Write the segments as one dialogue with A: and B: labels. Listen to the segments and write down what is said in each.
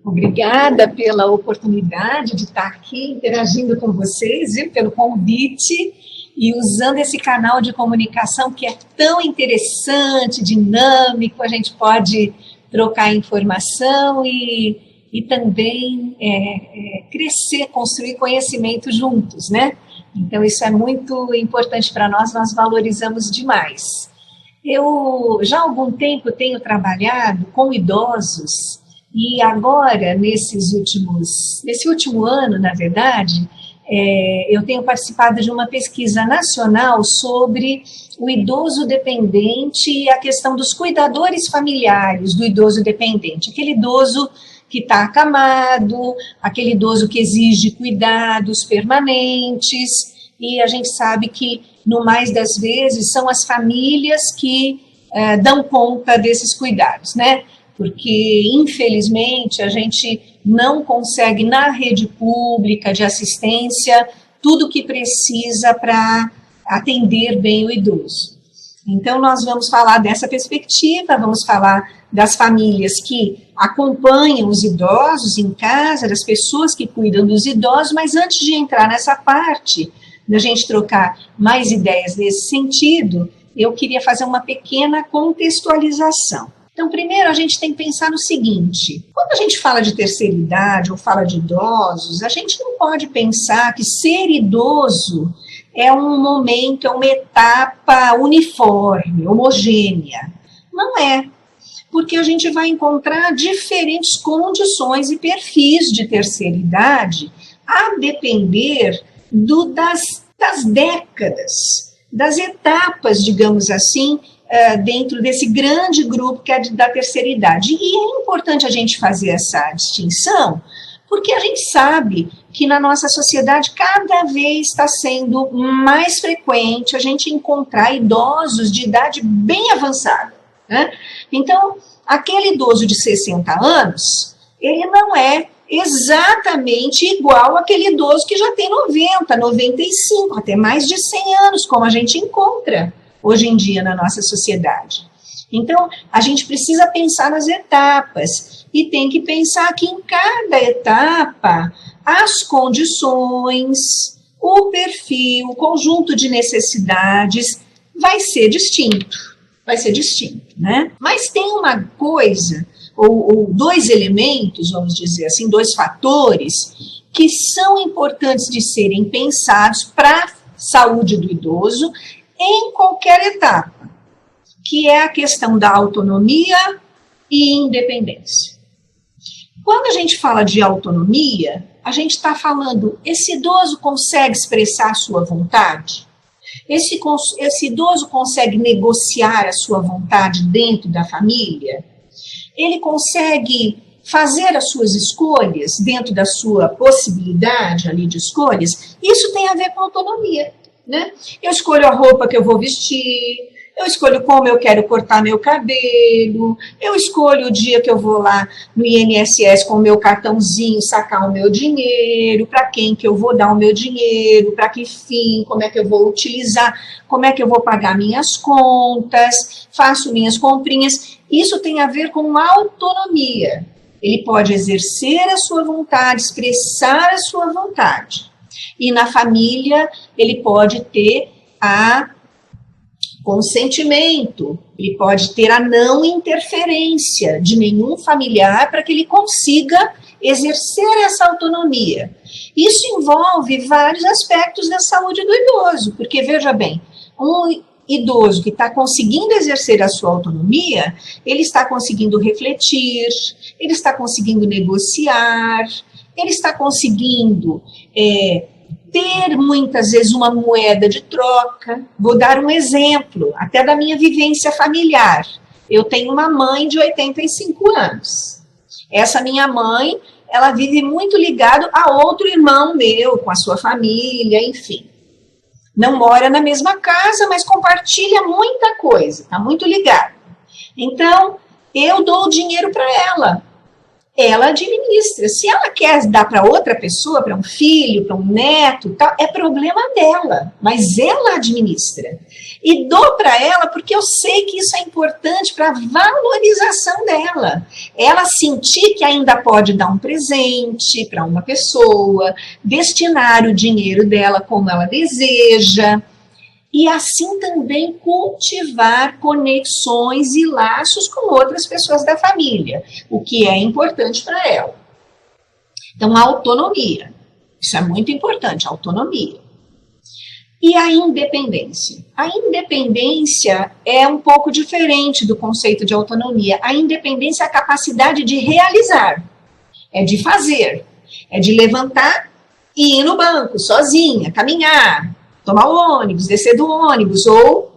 A: Obrigada pela oportunidade de estar aqui interagindo com vocês, viu, pelo convite e usando esse canal de comunicação que é tão interessante, dinâmico, a gente pode trocar informação e também crescer, construir conhecimento juntos, né? Então, isso é muito importante para nós valorizamos demais. Eu já há algum tempo tenho trabalhado com idosos e agora, nesse último ano, na verdade, eu tenho participado de uma pesquisa nacional sobre o idoso dependente e a questão dos cuidadores familiares do idoso dependente, aquele idoso que está acamado, aquele idoso que exige cuidados permanentes, e a gente sabe que, no mais das vezes, são as famílias que dão conta desses cuidados, né? Porque, infelizmente, a gente não consegue, na rede pública de assistência, tudo o que precisa para atender bem o idoso. Então, nós vamos falar dessa perspectiva, vamos falar das famílias que acompanham os idosos em casa, das pessoas que cuidam dos idosos, mas antes de entrar nessa parte, da gente trocar mais ideias nesse sentido, eu queria fazer uma pequena contextualização. Então, primeiro, a gente tem que pensar no seguinte, quando a gente fala de terceira idade ou fala de idosos, a gente não pode pensar que ser idoso é um momento, é uma etapa uniforme, homogênea. Não é, porque a gente vai encontrar diferentes condições e perfis de terceira idade a depender das décadas, das etapas, digamos assim, dentro desse grande grupo que é da terceira idade. E é importante a gente fazer essa distinção, porque a gente sabe que na nossa sociedade cada vez está sendo mais frequente a gente encontrar idosos de idade bem avançada, né? Então, aquele idoso de 60 anos, ele não é exatamente igual àquele idoso que já tem 90, 95, até mais de 100 anos, como a gente encontra hoje em dia na nossa sociedade. Então, a gente precisa pensar nas etapas e tem que pensar que em cada etapa as condições, o perfil, o conjunto de necessidades vai ser distinto, né? Mas tem uma coisa, ou dois elementos, vamos dizer assim, dois fatores, que são importantes de serem pensados para a saúde do idoso em qualquer etapa, que é a questão da autonomia e independência. Quando a gente fala de autonomia, a gente está falando, esse idoso consegue expressar a sua vontade? Esse idoso consegue negociar a sua vontade dentro da família? Ele consegue fazer as suas escolhas dentro da sua possibilidade ali de escolhas? Isso tem a ver com autonomia, né? Eu escolho a roupa que eu vou vestir, eu escolho como eu quero cortar meu cabelo, eu escolho o dia que eu vou lá no INSS com o meu cartãozinho sacar o meu dinheiro, para quem que eu vou dar o meu dinheiro, para que fim, como é que eu vou utilizar, como é que eu vou pagar minhas contas, faço minhas comprinhas. Isso tem a ver com autonomia. Ele pode exercer a sua vontade, expressar a sua vontade. E na família ele pode ter consentimento, ele pode ter a não interferência de nenhum familiar para que ele consiga exercer essa autonomia. Isso envolve vários aspectos da saúde do idoso, porque, veja bem, um idoso que está conseguindo exercer a sua autonomia, ele está conseguindo refletir, ele está conseguindo negociar, ele está conseguindo ter muitas vezes uma moeda de troca. Vou dar um exemplo, até da minha vivência familiar. Eu tenho uma mãe de 85 anos. Essa minha mãe, ela vive muito ligada a outro irmão meu, com a sua família, enfim. Não mora na mesma casa, mas compartilha muita coisa, está muito ligada. Então, eu dou o dinheiro para ela. ela administra. Se ela quer dar para outra pessoa, para um filho, para um neto, tal, é problema dela, mas ela administra. E dou para ela porque eu sei que isso é importante para a valorização dela. Ela sentir que ainda pode dar um presente para uma pessoa, destinar o dinheiro dela como ela deseja, e assim também cultivar conexões e laços com outras pessoas da família, o que é importante para ela. Então, a autonomia, isso é muito importante, a autonomia. E a independência. A independência é um pouco diferente do conceito de autonomia. A independência é a capacidade de realizar, é de fazer, é de levantar e ir no banco sozinha, caminhar, tomar o ônibus, descer do ônibus, ou,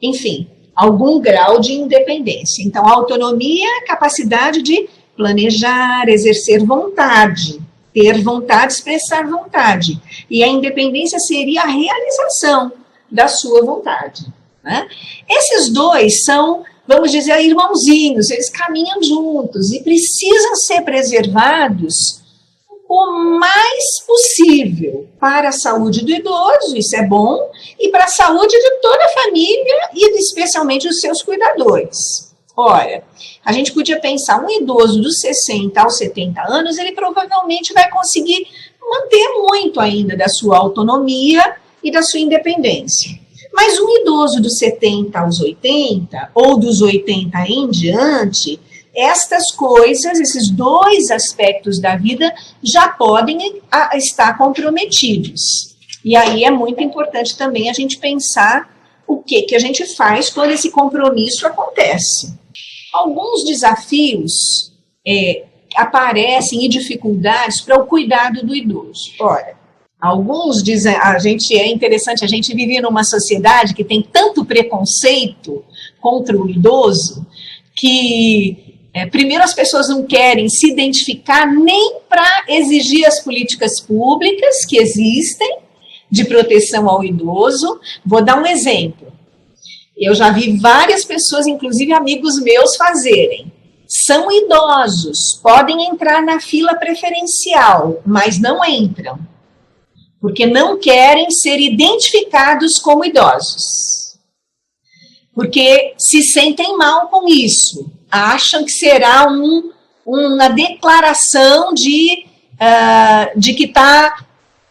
A: enfim, algum grau de independência. Então, a autonomia é a capacidade de planejar, exercer vontade, ter vontade, expressar vontade. E a independência seria a realização da sua vontade, né? Esses dois são, vamos dizer, irmãozinhos, eles caminham juntos e precisam ser preservados o mais possível para a saúde do idoso, isso é bom, e para a saúde de toda a família e especialmente os seus cuidadores. Ora, a gente podia pensar, um idoso dos 60 aos 70 anos, ele provavelmente vai conseguir manter muito ainda da sua autonomia e da sua independência. Mas um idoso dos 70 aos 80, ou dos 80 em diante, estas coisas, esses dois aspectos da vida já podem estar comprometidos. E aí é muito importante também a gente pensar o que a gente faz quando esse compromisso acontece. Alguns desafios aparecem e dificuldades para o cuidado do idoso. Ora, alguns dizem, é interessante, a gente vive numa sociedade que tem tanto preconceito contra o idoso que primeiro, as pessoas não querem se identificar nem para exigir as políticas públicas que existem de proteção ao idoso. Vou dar um exemplo. Eu já vi várias pessoas, inclusive amigos meus, fazerem. São idosos, podem entrar na fila preferencial, mas não entram, porque não querem ser identificados como idosos. Porque se sentem mal com isso. Acham que será uma declaração de que está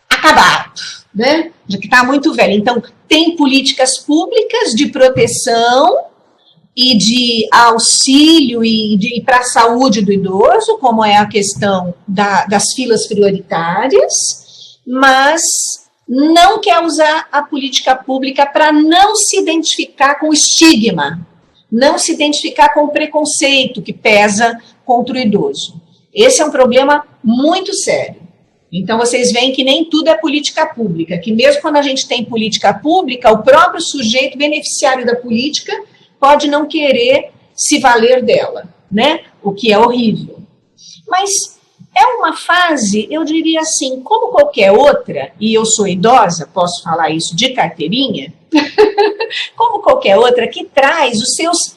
A: acabado, né? De que está muito velho. Então, tem políticas públicas de proteção e de auxílio e para a saúde do idoso, como é a questão das filas prioritárias, mas não quer usar a política pública para não se identificar com o estigma, não se identificar com o preconceito que pesa contra o idoso. Esse é um problema muito sério. Então, vocês veem que nem tudo é política pública, que mesmo quando a gente tem política pública, o próprio sujeito beneficiário da política pode não querer se valer dela, né? O que é horrível. Mas é uma fase, eu diria assim, como qualquer outra, e eu sou idosa, posso falar isso de carteirinha, como qualquer outra, que traz os seus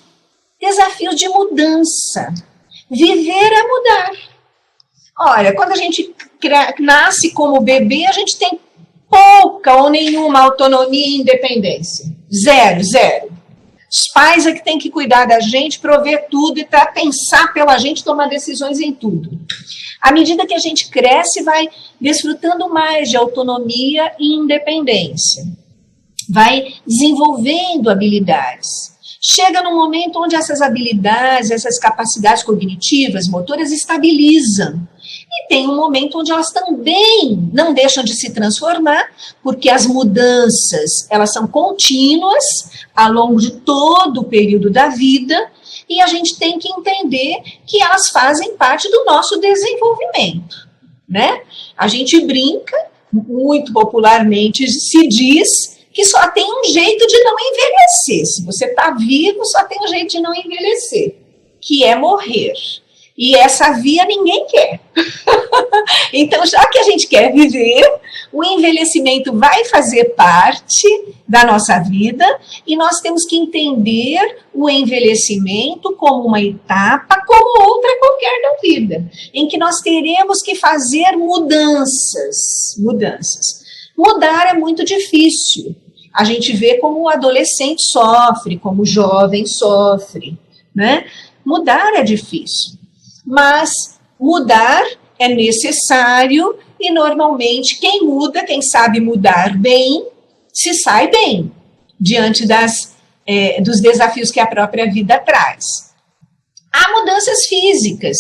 A: desafios de mudança. Viver é mudar. Olha, quando a gente nasce como bebê, a gente tem pouca ou nenhuma autonomia e independência. Zero. Os pais é que têm que cuidar da gente, prover tudo e pensar pela gente, tomar decisões em tudo. À medida que a gente cresce, vai desfrutando mais de autonomia e independência. Vai desenvolvendo habilidades. Chega num momento onde essas habilidades, essas capacidades cognitivas, motoras, estabilizam. E tem um momento onde elas também não deixam de se transformar, porque as mudanças, elas são contínuas ao longo de todo o período da vida, e a gente tem que entender que elas fazem parte do nosso desenvolvimento, né? A gente brinca, muito popularmente se diz, que só tem um jeito de não envelhecer. Se você está vivo, só tem um jeito de não envelhecer, que é morrer. E essa via ninguém quer. Então, já que a gente quer viver, o envelhecimento vai fazer parte da nossa vida e nós temos que entender o envelhecimento como uma etapa, como outra qualquer da vida, em que nós teremos que fazer mudanças. Mudar é muito difícil. A gente vê como o adolescente sofre, como o jovem sofre, né? Mudar é difícil, mas mudar é necessário e normalmente quem muda, quem sabe mudar bem, se sai bem diante dos desafios que a própria vida traz. Há mudanças físicas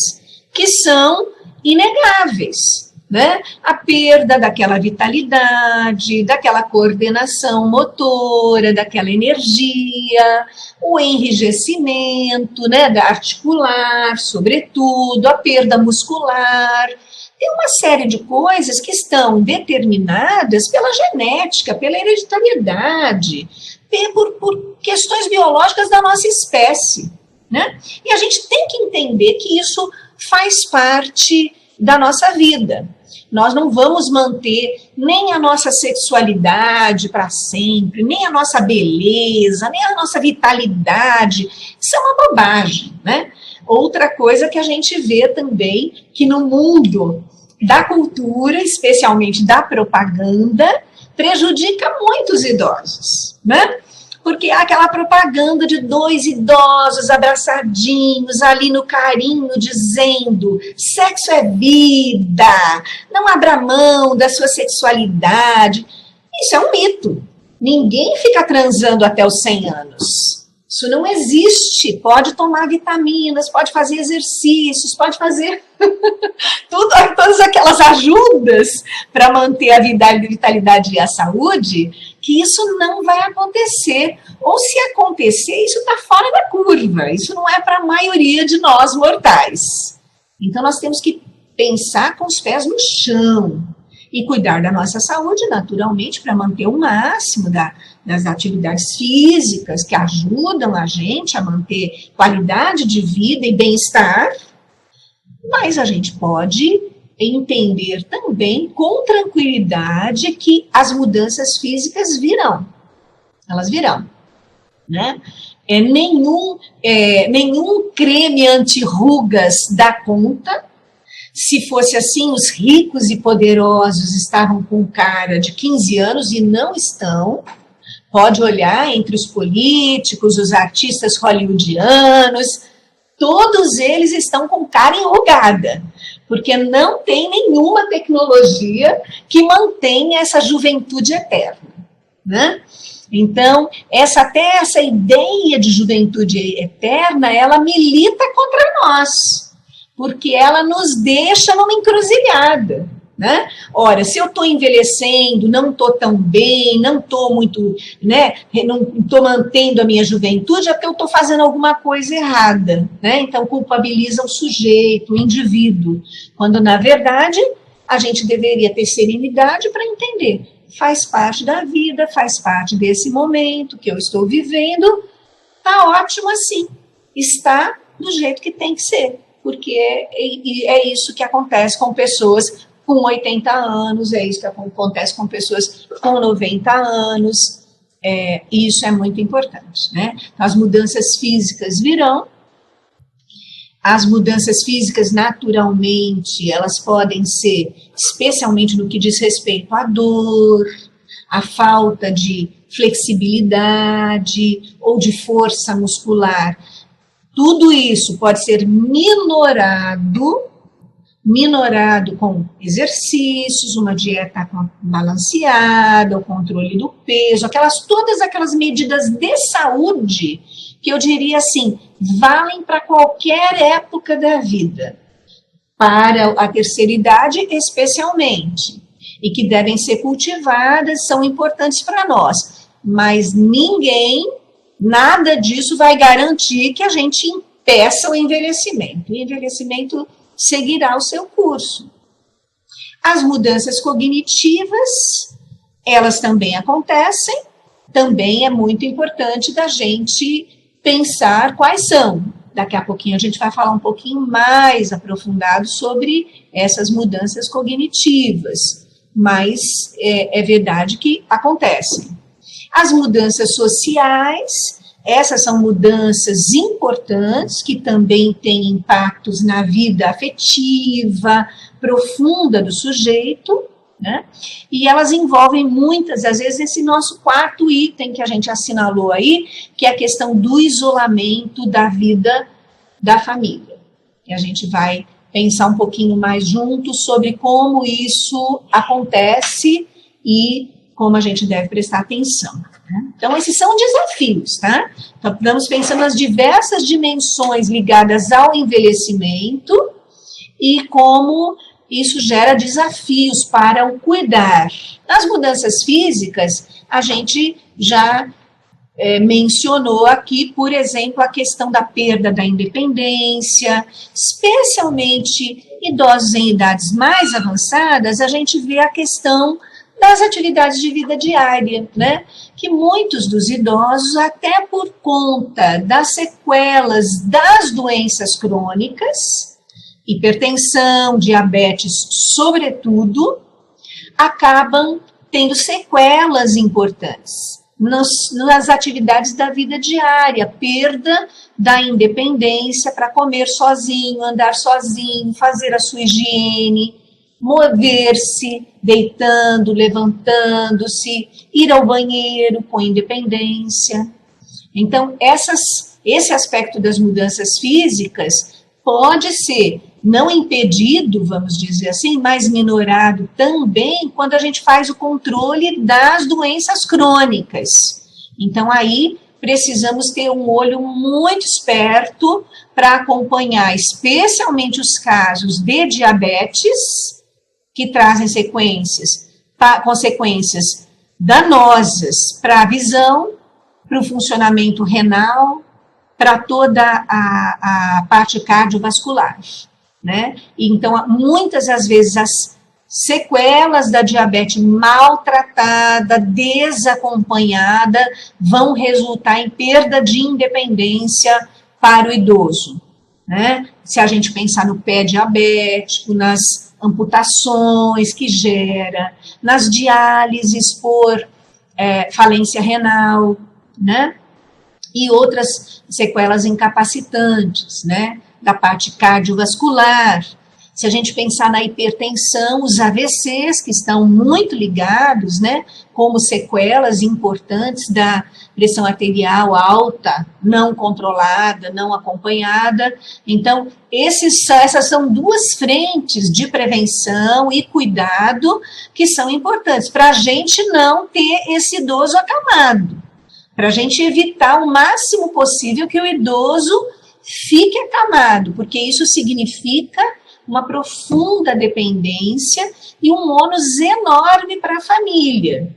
A: que são inegáveis, né? A perda daquela vitalidade, daquela coordenação motora, daquela energia, o enrijecimento, né, da articular, sobretudo, a perda muscular. Tem uma série de coisas que estão determinadas pela genética, pela hereditariedade, por questões biológicas da nossa espécie, né? E a gente tem que entender que isso faz parte da nossa vida. Nós não vamos manter nem a nossa sexualidade para sempre, nem a nossa beleza, nem a nossa vitalidade. Isso é uma bobagem, né? Outra coisa que a gente vê também, que no mundo da cultura, especialmente da propaganda, prejudica muito os idosos, né? Porque há aquela propaganda de dois idosos abraçadinhos ali no carinho, dizendo: sexo é vida, não abra mão da sua sexualidade. Isso é um mito. Ninguém fica transando até os 100 anos. Isso não existe. Pode tomar vitaminas, pode fazer exercícios, pode fazer todas aquelas ajudas para manter a vitalidade e a saúde, que isso não vai acontecer. Ou se acontecer, isso está fora da curva. Isso não é para a maioria de nós mortais. Então nós temos que pensar com os pés no chão e cuidar da nossa saúde, naturalmente, para manter o máximo das atividades físicas que ajudam a gente a manter qualidade de vida e bem-estar. Mas a gente pode entender também com tranquilidade que as mudanças físicas virão. Elas virão, né? Nenhum creme anti-rugas dá conta. Se fosse assim, os ricos e poderosos estavam com cara de 15 anos e não estão. Pode olhar entre os políticos, os artistas hollywoodianos, todos eles estão com cara enrugada, porque não tem nenhuma tecnologia que mantenha essa juventude eterna, né? Então, até essa ideia de juventude eterna, ela milita contra nós, porque ela nos deixa numa encruzilhada, né? Ora, se eu estou envelhecendo, não estou tão bem, não estou muito, né? Não estou mantendo a minha juventude, é porque eu estou fazendo alguma coisa errada, né? Então culpabiliza o sujeito, o indivíduo, quando na verdade a gente deveria ter serenidade para entender. Faz parte da vida, faz parte desse momento que eu estou vivendo, tá ótimo assim, está do jeito que tem que ser, porque é isso que acontece com pessoas com 80 anos, é isso que acontece com pessoas com 90 anos, isso é muito importante, né? As mudanças físicas virão, as mudanças físicas naturalmente, elas podem ser, especialmente no que diz respeito à dor, à falta de flexibilidade ou de força muscular, tudo isso pode ser minorado com exercícios, uma dieta balanceada, o controle do peso, todas aquelas medidas de saúde que eu diria assim, valem para qualquer época da vida, para a terceira idade especialmente, e que devem ser cultivadas, são importantes para nós, mas nada disso vai garantir que a gente impeça o envelhecimento. O envelhecimento seguirá o seu curso. As mudanças cognitivas, elas também acontecem, também é muito importante da gente pensar quais são, daqui a pouquinho a gente vai falar um pouquinho mais aprofundado sobre essas mudanças cognitivas, mas é verdade que acontecem. As mudanças sociais, essas são mudanças importantes, que também têm impactos na vida afetiva, profunda do sujeito, né? E elas envolvem muitas, às vezes, esse nosso quarto item que a gente assinalou aí, que é a questão do isolamento da vida da família. E a gente vai pensar um pouquinho mais junto sobre como isso acontece e como a gente deve prestar atenção. Né? Então, esses são desafios, tá? Então, estamos pensando nas diversas dimensões ligadas ao envelhecimento e como isso gera desafios para o cuidar. Nas mudanças físicas, a gente já mencionou aqui, por exemplo, a questão da perda da independência, especialmente idosos em idades mais avançadas, a gente vê a questão das atividades de vida diária, né? Que muitos dos idosos, até por conta das sequelas das doenças crônicas, hipertensão, diabetes, sobretudo, acabam tendo sequelas importantes nas atividades da vida diária, perda da independência para comer sozinho, andar sozinho, fazer a sua higiene, mover-se, deitando, levantando-se, ir ao banheiro com independência. Então, esse aspecto das mudanças físicas pode ser não impedido, vamos dizer assim, mas minorado também quando a gente faz o controle das doenças crônicas. Então, aí precisamos ter um olho muito esperto para acompanhar, especialmente os casos de diabetes, que trazem consequências danosas para a visão, para o funcionamento renal, para toda a parte cardiovascular, né? Então, muitas das vezes, as sequelas da diabetes maltratada, desacompanhada, vão resultar em perda de independência para o idoso, né? Se a gente pensar no pé diabético, nas amputações que gera, nas diálises por falência renal, né? E outras sequelas incapacitantes, né? Da parte cardiovascular. Se a gente pensar na hipertensão, os AVCs, que estão muito ligados, né? Como sequelas importantes da pressão arterial alta, não controlada, não acompanhada. Então, essas são duas frentes de prevenção e cuidado que são importantes para a gente não ter esse idoso acamado, para a gente evitar o máximo possível que o idoso fique acamado, porque isso significa uma profunda dependência e um ônus enorme para a família,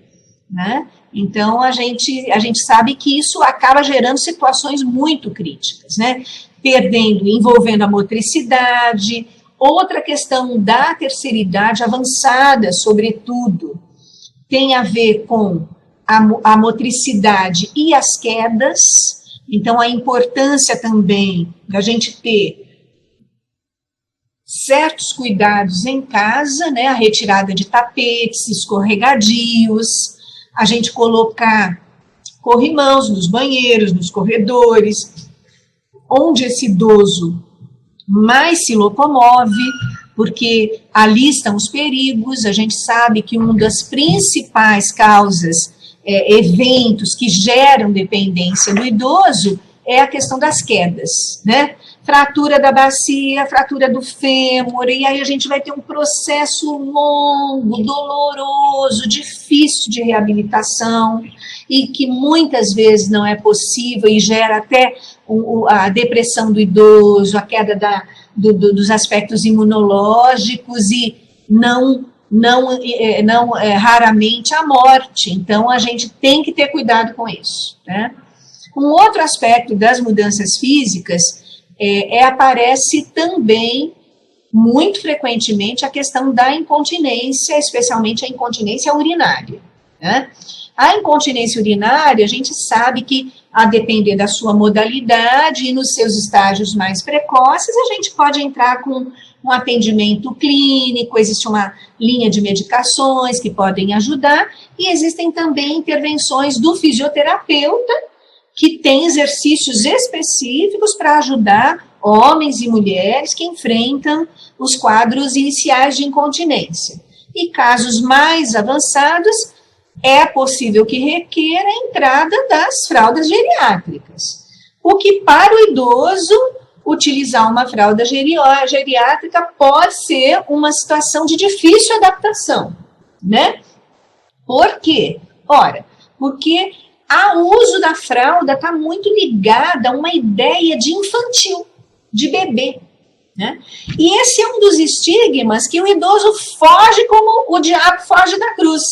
A: né? Então, a gente sabe que isso acaba gerando situações muito críticas, né? Envolvendo a motricidade, outra questão da terceira idade avançada, sobretudo, tem a ver com a motricidade e as quedas. Então, a importância também da gente ter certos cuidados em casa, né, a retirada de tapetes, escorregadios, a gente colocar corrimãos nos banheiros, nos corredores, onde esse idoso mais se locomove, porque ali estão os perigos. A gente sabe que uma das principais causas, eventos que geram dependência no idoso, é a questão das quedas, né? Fratura da bacia, fratura do fêmur, e aí a gente vai ter um processo longo, doloroso, difícil de reabilitação, e que muitas vezes não é possível e gera até a depressão do idoso, a queda dos aspectos imunológicos e raramente a morte. Então, a gente tem que ter cuidado com isso, né? Um outro aspecto das mudanças físicas aparece também, muito frequentemente, a questão da incontinência, especialmente a incontinência urinária, né? A incontinência urinária, a gente sabe que a depender da sua modalidade e nos seus estágios mais precoces, a gente pode entrar com um atendimento clínico, existe uma linha de medicações que podem ajudar, e existem também intervenções do fisioterapeuta, que tem exercícios específicos para ajudar homens e mulheres que enfrentam os quadros iniciais de incontinência. E casos mais avançados, é possível que requer a entrada das fraldas geriátricas. O que para o idoso, utilizar uma fralda geriátrica pode ser uma situação de difícil adaptação, né? Por quê? Ora, porque o uso da fralda está muito ligado a uma ideia de infantil, de bebê, né? E esse é um dos estigmas que o idoso foge como o diabo foge da cruz.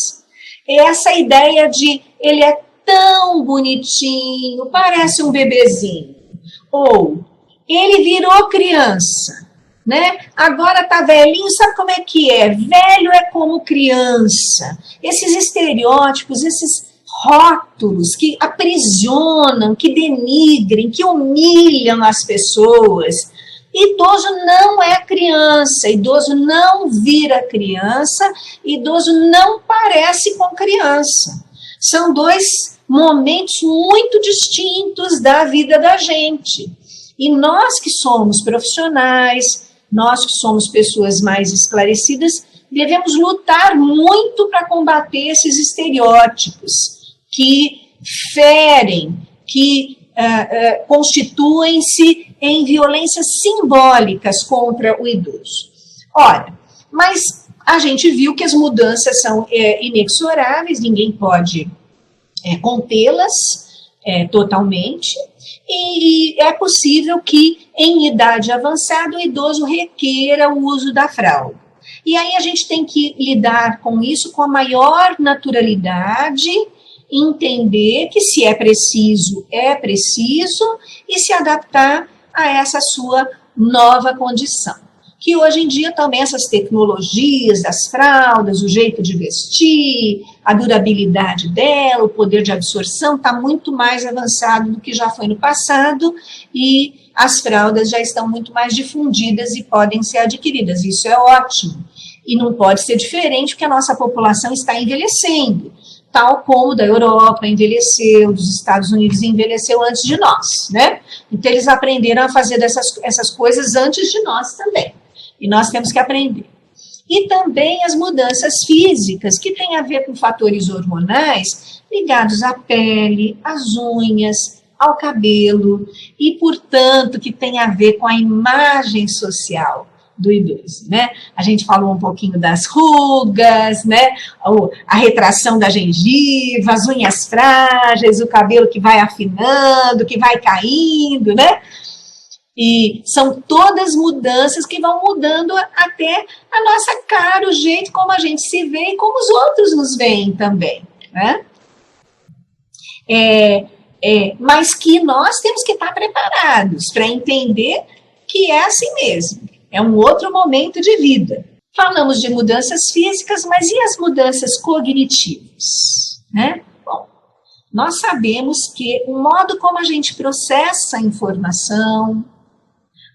A: É essa ideia de ele é tão bonitinho, parece um bebezinho, ou ele virou criança, né? Agora tá velhinho, sabe como é que é? Velho é como criança. Esses estereótipos, esses rótulos que aprisionam, que denigrem, que humilham as pessoas. Idoso não é criança, idoso não vira criança, idoso não parece com criança. São dois momentos muito distintos da vida da gente. E nós que somos profissionais, nós que somos pessoas mais esclarecidas, devemos lutar muito para combater esses estereótipos que ferem, que constituem-se em violências simbólicas contra o idoso. Ora, mas a gente viu que as mudanças são inexoráveis, ninguém pode contê-las totalmente, e é possível que em idade avançada o idoso requeira o uso da fralda. E aí a gente tem que lidar com isso com a maior naturalidade, entender que se é preciso, e se adaptar a essa sua nova condição. Que hoje em dia também essas tecnologias das fraldas, o jeito de vestir, a durabilidade dela, o poder de absorção está muito mais avançado do que já foi no passado, e as fraldas já estão muito mais difundidas e podem ser adquiridas. Isso é ótimo. E não pode ser diferente porque a nossa população está envelhecendo, tal como da Europa envelheceu, dos Estados Unidos envelheceu antes de nós, né? Então, eles aprenderam a fazer essas coisas antes de nós também. E nós temos que aprender. E também as mudanças físicas, que têm a ver com fatores hormonais ligados à pele, às unhas, ao cabelo, e, portanto, que tem a ver com a imagem social do idoso, né? A gente falou um pouquinho das rugas, né? A retração da gengiva, as unhas frágeis, o cabelo que vai afinando, que vai caindo, né? E são todas mudanças que vão mudando até a nossa cara, o jeito como a gente se vê e como os outros nos veem também, né? Mas que nós temos que estar preparados para entender que é assim mesmo. É um outro momento de vida. Falamos de mudanças físicas, mas e as mudanças cognitivas, né? Bom, nós sabemos que o modo como a gente processa a informação,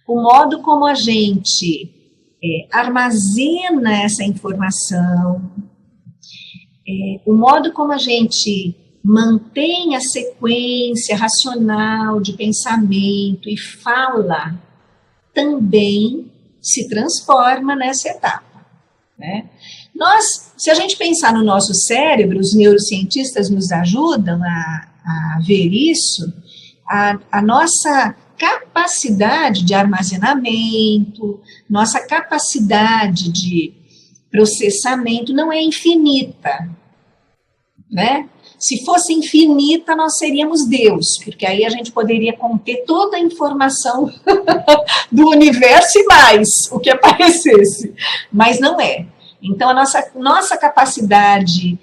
A: o modo como a gente armazena essa informação, o modo como a gente mantém a sequência racional de pensamento e fala, também se transforma nessa etapa, né? Se a gente pensar no nosso cérebro, os neurocientistas nos ajudam a ver isso, a nossa capacidade de armazenamento, nossa capacidade de processamento não é infinita, né? Se fosse infinita, nós seríamos Deus, porque aí a gente poderia conter toda a informação do universo e mais, o que aparecesse, mas não é. Então, a nossa capacidade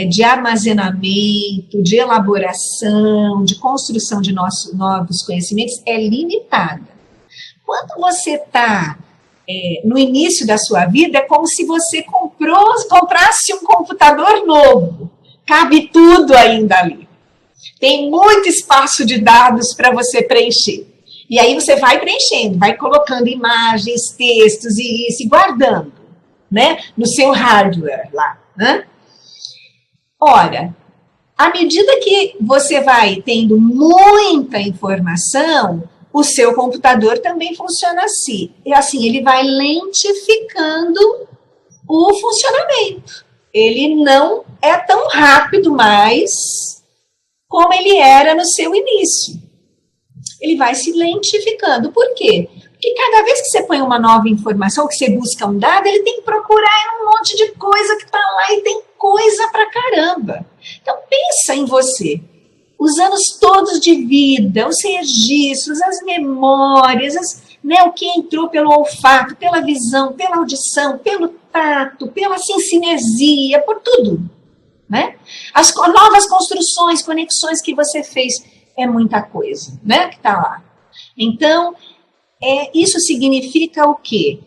A: de armazenamento, de elaboração, de construção de novos conhecimentos é limitada. Quando você está no início da sua vida, é como se você comprasse um computador novo. Cabe tudo ainda ali. Tem muito espaço de dados para você preencher. E aí você vai preenchendo, vai colocando imagens, textos e se guardando, né, no seu hardware lá, né? Ora, à medida que você vai tendo muita informação, o seu computador também funciona assim. E assim, ele vai lentificando o funcionamento. Ele não é tão rápido mais como ele era no seu início. Ele vai se lentificando. Por quê? Porque cada vez que você põe uma nova informação, que você busca um dado, ele tem que procurar um monte de coisa que está lá e tem coisa pra caramba. Então, pensa em você. Os anos todos de vida, os registros, as memórias, né, o que entrou pelo olfato, pela visão, pela audição, pelo tato, pela cinesia, por tudo. Né? As novas construções, conexões que você fez, é muita coisa, né, que está lá. Então, isso significa o quê?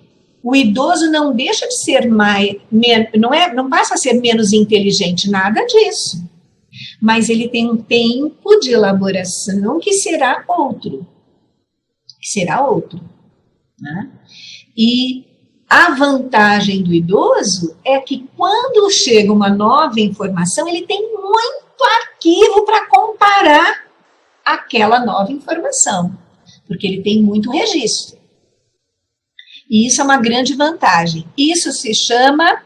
A: O idoso não deixa de ser não passa a ser menos inteligente, nada disso. Mas ele tem um tempo de elaboração que será outro. Né? E a vantagem do idoso é que quando chega uma nova informação, ele tem muito arquivo para comparar aquela nova informação, porque ele tem muito registro. E isso é uma grande vantagem. Isso se chama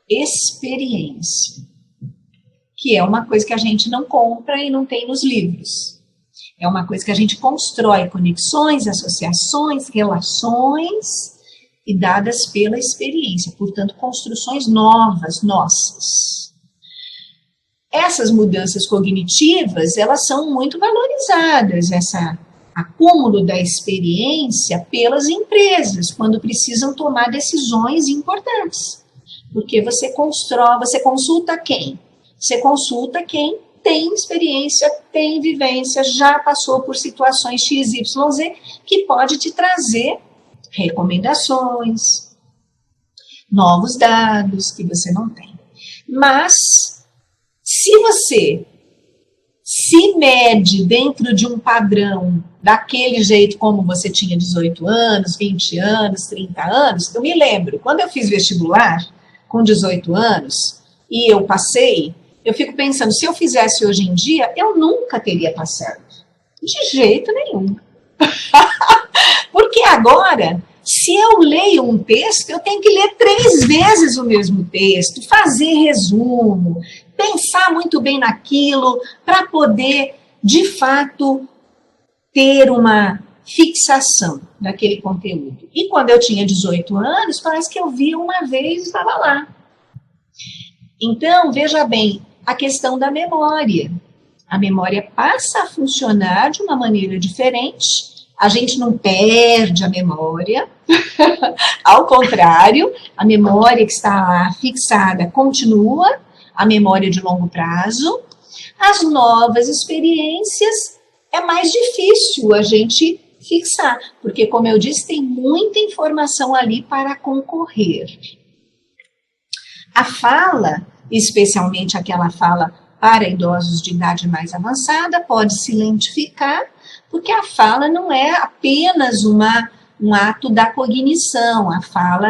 A: experiência, que é uma coisa que a gente não compra e não tem nos livros. É uma coisa que a gente constrói conexões, associações, relações, e dadas pela experiência, portanto, construções novas, nossas. Essas mudanças cognitivas, elas são muito valorizadas, esse acúmulo da experiência pelas empresas, quando precisam tomar decisões importantes. Porque você consulta quem? Você consulta quem tem experiência, tem vivência, já passou por situações XYZ, que pode te trazer recomendações, novos dados que você não tem. Mas, se você se mede dentro de um padrão, daquele jeito como você tinha 18 anos, 20 anos, 30 anos, eu me lembro, quando eu fiz vestibular, com 18 anos, e eu passei, eu fico pensando, se eu fizesse hoje em dia, eu nunca teria passado. De jeito nenhum. Porque agora, se eu leio um texto, eu tenho que ler 3 vezes o mesmo texto, fazer resumo, pensar muito bem naquilo, para poder, de fato, ter uma fixação daquele conteúdo. E quando eu tinha 18 anos, parece que eu via uma vez e estava lá. Então, veja bem, a questão da memória. A memória passa a funcionar de uma maneira diferente. A gente não perde a memória, ao contrário, a memória que está lá fixada continua, a memória de longo prazo. As novas experiências é mais difícil a gente fixar, porque, como eu disse, tem muita informação ali para concorrer. A fala, especialmente aquela fala para idosos de idade mais avançada, pode se lentificar, porque a fala não é apenas um ato da cognição, a fala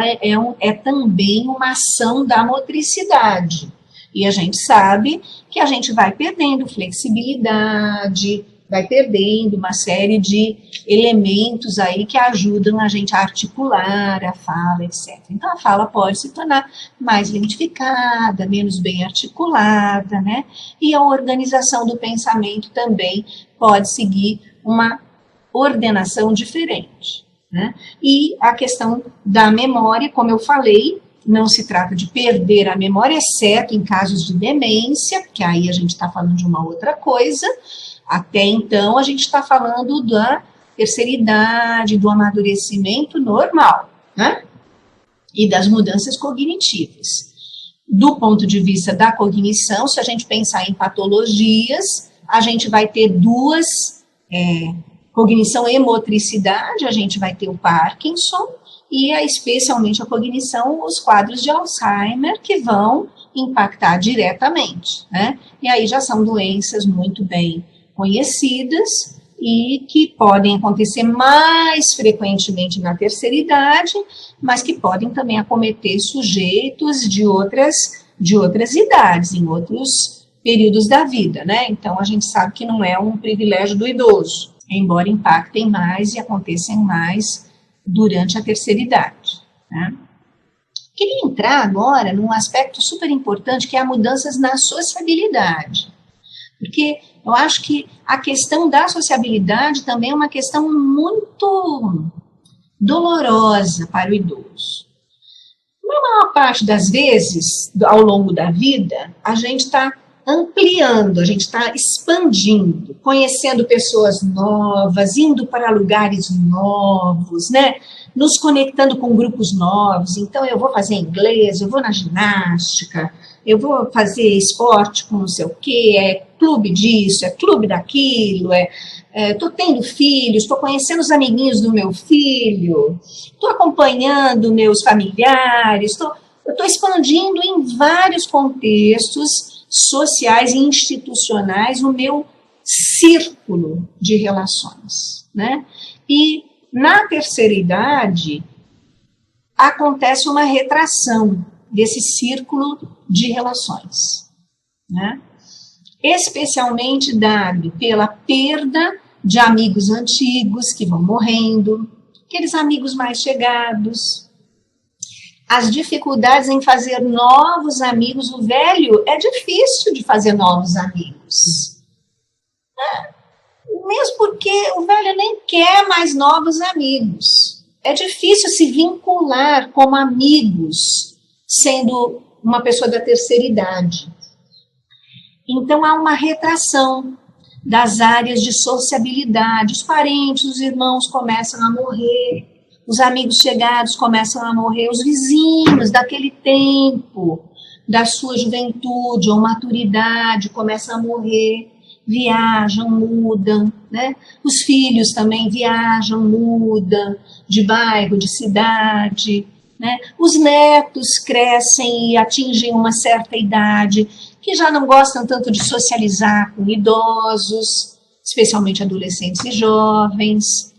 A: é também uma ação da motricidade. E a gente sabe que a gente vai perdendo flexibilidade, vai perdendo uma série de elementos aí que ajudam a gente a articular a fala, etc. Então, a fala pode se tornar mais lentificada, menos bem articulada, né? E a organização do pensamento também pode seguir uma ordenação diferente, né? E a questão da memória, como eu falei, não se trata de perder a memória, exceto em casos de demência, que aí a gente está falando de uma outra coisa. Até então, a gente está falando da terceira idade, do amadurecimento normal, né? E das mudanças cognitivas. Do ponto de vista da cognição, se a gente pensar em patologias, a gente vai ter duas, cognição e motricidade, a gente vai ter o Parkinson, e especialmente a cognição, os quadros de Alzheimer, que vão impactar diretamente, né? E aí já são doenças muito bem conhecidas e que podem acontecer mais frequentemente na terceira idade, mas que podem também acometer sujeitos de outras idades, em outros períodos da vida, né? Então, a gente sabe que não é um privilégio do idoso, embora impactem mais e aconteçam mais durante a terceira idade, né? Queria entrar agora num aspecto super importante, que é a mudanças na sociabilidade. Porque eu acho que a questão da sociabilidade também é uma questão muito dolorosa para o idoso. Na maior parte das vezes, ao longo da vida, a gente está ampliando, a gente está expandindo, conhecendo pessoas novas, indo para lugares novos, né? Nos conectando com grupos novos. Então, eu vou fazer inglês, eu vou na ginástica, eu vou fazer esporte com não sei o quê, é clube disso, é clube daquilo, estou tendo filhos, estou conhecendo os amiguinhos do meu filho, estou acompanhando meus familiares, eu estou expandindo em vários contextos sociais e institucionais o meu círculo de relações, né? E na terceira idade acontece uma retração desse círculo de relações, né? Especialmente dado pela perda de amigos antigos que vão morrendo, aqueles amigos mais chegados, as dificuldades em fazer novos amigos. O velho é difícil de fazer novos amigos, mesmo porque o velho nem quer mais novos amigos. É difícil se vincular como amigos, sendo uma pessoa da terceira idade. Então, há uma retração das áreas de sociabilidade. Os parentes, os irmãos começam a morrer, os amigos chegados começam a morrer, os vizinhos daquele tempo, da sua juventude ou maturidade, começam a morrer, viajam, mudam, né? Os filhos também viajam, mudam de bairro, de cidade, né? Os netos crescem e atingem uma certa idade, que já não gostam tanto de socializar com idosos, especialmente adolescentes e jovens,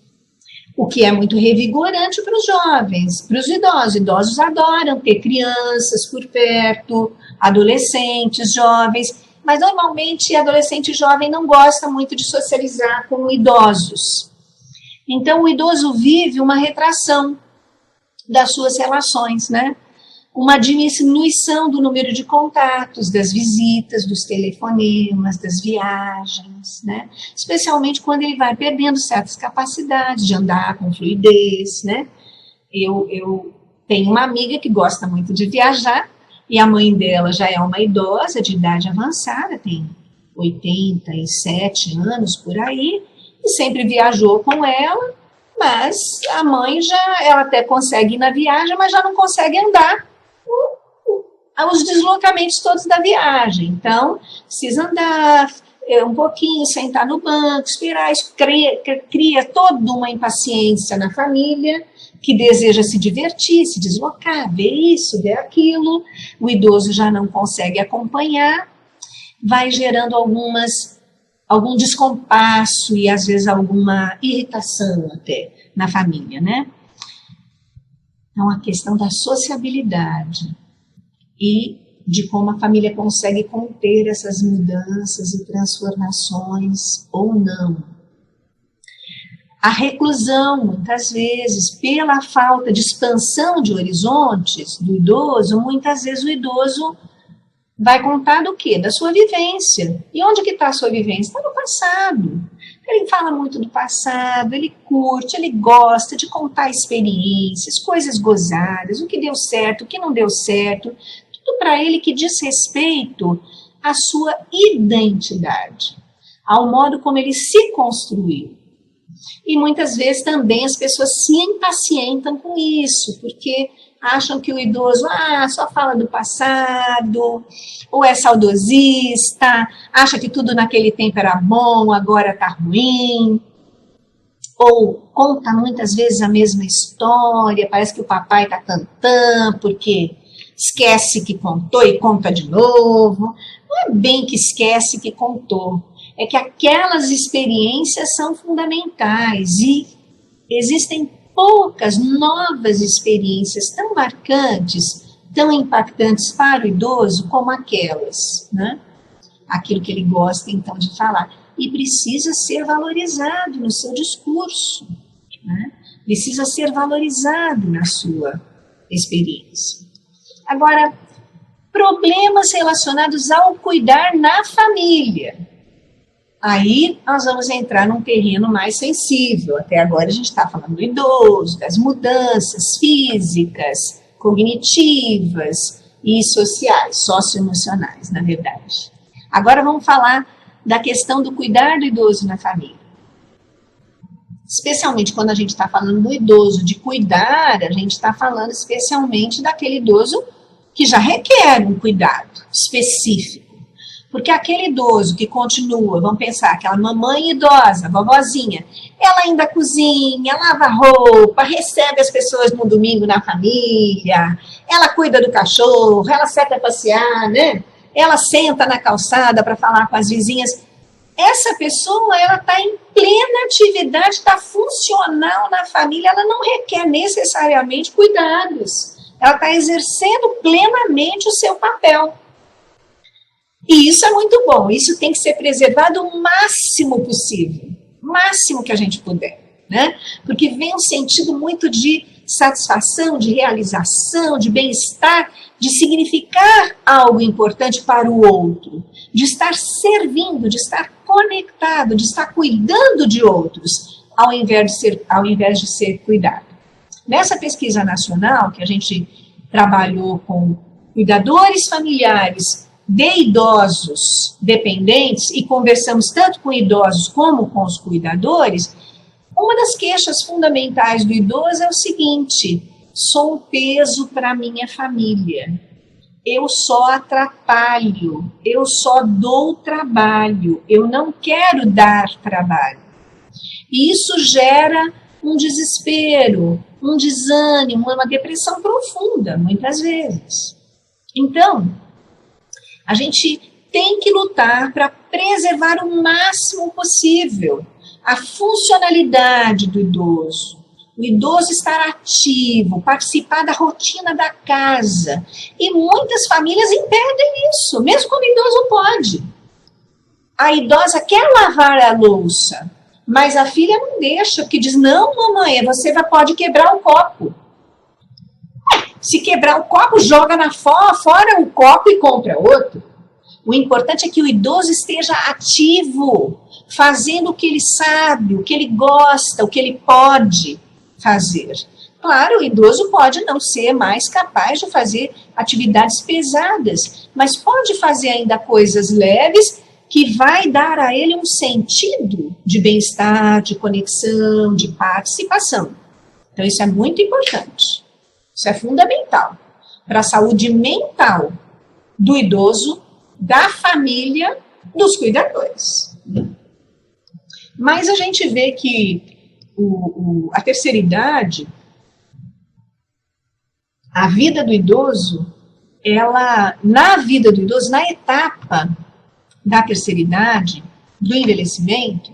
A: o que é muito revigorante para os jovens, para os idosos. Idosos adoram ter crianças por perto, adolescentes, jovens, mas normalmente adolescente e jovem não gosta muito de socializar com idosos. Então o idoso vive uma retração das suas relações, né? Uma diminuição do número de contatos, das visitas, dos telefonemas, das viagens, né? Especialmente quando ele vai perdendo certas capacidades de andar com fluidez, né? Eu tenho uma amiga que gosta muito de viajar, e a mãe dela já é uma idosa de idade avançada, tem 87 anos por aí, e sempre viajou com ela, mas a mãe ela até consegue ir na viagem, mas já não consegue andar os deslocamentos todos da viagem. Então, precisa andar um pouquinho, sentar no banco, esperar. Isso cria toda uma impaciência na família, que deseja se divertir, se deslocar, ver isso, ver aquilo. O idoso já não consegue acompanhar, vai gerando algum descompasso e, às vezes, alguma irritação até na família, né? Então, a questão da sociabilidade e de como a família consegue conter essas mudanças e transformações ou não. A reclusão, muitas vezes, pela falta de expansão de horizontes do idoso, muitas vezes o idoso vai contar do quê? Da sua vivência. E onde que está a sua vivência? Está no passado. Ele fala muito do passado, ele curte, ele gosta de contar experiências, coisas gozadas, o que deu certo, o que não deu certo, tudo para ele que diz respeito à sua identidade, ao modo como ele se construiu. E muitas vezes também as pessoas se impacientam com isso, porque acham que o idoso só fala do passado, ou é saudosista, acha que tudo naquele tempo era bom, agora está ruim, ou conta muitas vezes a mesma história, parece que o papai está tantã, porque esquece que contou e conta de novo. Não é bem que esquece que contou, é que aquelas experiências são fundamentais e existem poucas novas experiências tão marcantes, tão impactantes para o idoso como aquelas, né? Aquilo que ele gosta, então, de falar. E precisa ser valorizado no seu discurso, né? Precisa ser valorizado na sua experiência. Agora, problemas relacionados ao cuidar na família. Aí nós vamos entrar num terreno mais sensível. Até agora a gente está falando do idoso, das mudanças físicas, cognitivas e sociais, socioemocionais, na verdade. Agora vamos falar da questão do cuidar do idoso na família. Especialmente quando a gente está falando do idoso de cuidar, a gente está falando especialmente daquele idoso que já requer um cuidado específico. Porque aquele idoso que continua, vamos pensar, aquela mamãe idosa, vovozinha, ela ainda cozinha, lava roupa, recebe as pessoas no domingo na família, ela cuida do cachorro, ela sai para passear, né? Ela senta na calçada para falar com as vizinhas. Essa pessoa, ela está em plena atividade, está funcional na família, ela não requer necessariamente cuidados. Ela está exercendo plenamente o seu papel. E isso é muito bom, isso tem que ser preservado o máximo possível, o máximo que a gente puder, né? Porque vem um sentido muito de satisfação, de realização, de bem-estar, de significar algo importante para o outro, de estar servindo, de estar conectado, de estar cuidando de outros, ao invés de ser cuidado. Nessa pesquisa nacional, que a gente trabalhou com cuidadores familiares de idosos dependentes e conversamos tanto com idosos como com os cuidadores, uma das queixas fundamentais do idoso é o seguinte: sou um peso para a minha família, eu só atrapalho, eu só dou trabalho, eu não quero dar trabalho. E isso gera um desespero, um desânimo, uma depressão profunda, muitas vezes. Então, a gente tem que lutar para preservar o máximo possível a funcionalidade do idoso. O idoso estar ativo, participar da rotina da casa. E muitas famílias impedem isso, mesmo quando o idoso pode. A idosa quer lavar a louça, mas a filha não deixa, porque diz: não, mamãe, você pode quebrar o copo. Se quebrar o copo, joga fora o copo e compra outro. O importante é que o idoso esteja ativo, fazendo o que ele sabe, o que ele gosta, o que ele pode fazer. Claro, o idoso pode não ser mais capaz de fazer atividades pesadas, mas pode fazer ainda coisas leves que vai dar a ele um sentido de bem-estar, de conexão, de participação. Então isso é muito importante. Isso é fundamental para a saúde mental do idoso, da família, dos cuidadores. Mas a gente vê que a terceira idade, a vida do idoso, na vida do idoso, na etapa da terceira idade, do envelhecimento,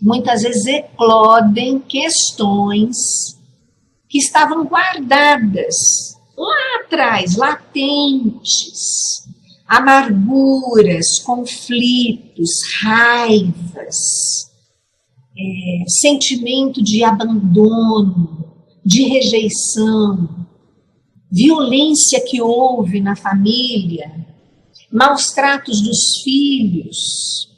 A: muitas vezes eclodem questões que estavam guardadas lá atrás, latentes, amarguras, conflitos, raivas, sentimento de abandono, de rejeição, violência que houve na família, maus tratos dos filhos.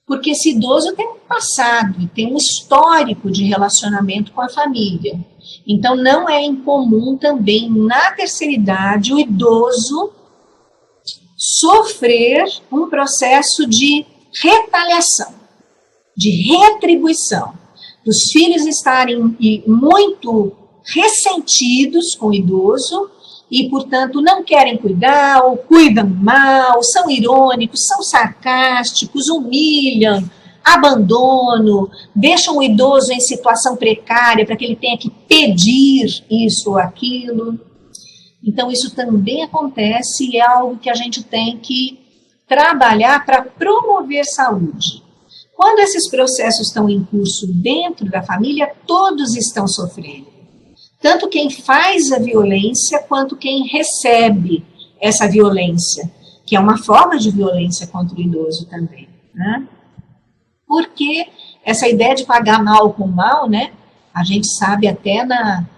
A: Porque esse idoso tem um passado e tem um histórico de relacionamento com a família. Então não é incomum também na terceira idade o idoso sofrer um processo de retaliação, de retribuição, dos filhos estarem muito ressentidos com o idoso e, portanto, não querem cuidar ou cuidam mal, são irônicos, são sarcásticos, humilham, abandono, deixam o idoso em situação precária para que ele tenha que pedir isso ou aquilo. Então, isso também acontece e é algo que a gente tem que trabalhar para promover saúde. Quando esses processos estão em curso dentro da família, todos estão sofrendo. Tanto quem faz a violência, quanto quem recebe essa violência, que é uma forma de violência contra o idoso também, né? Porque essa ideia de pagar mal com mal, né? A gente sabe até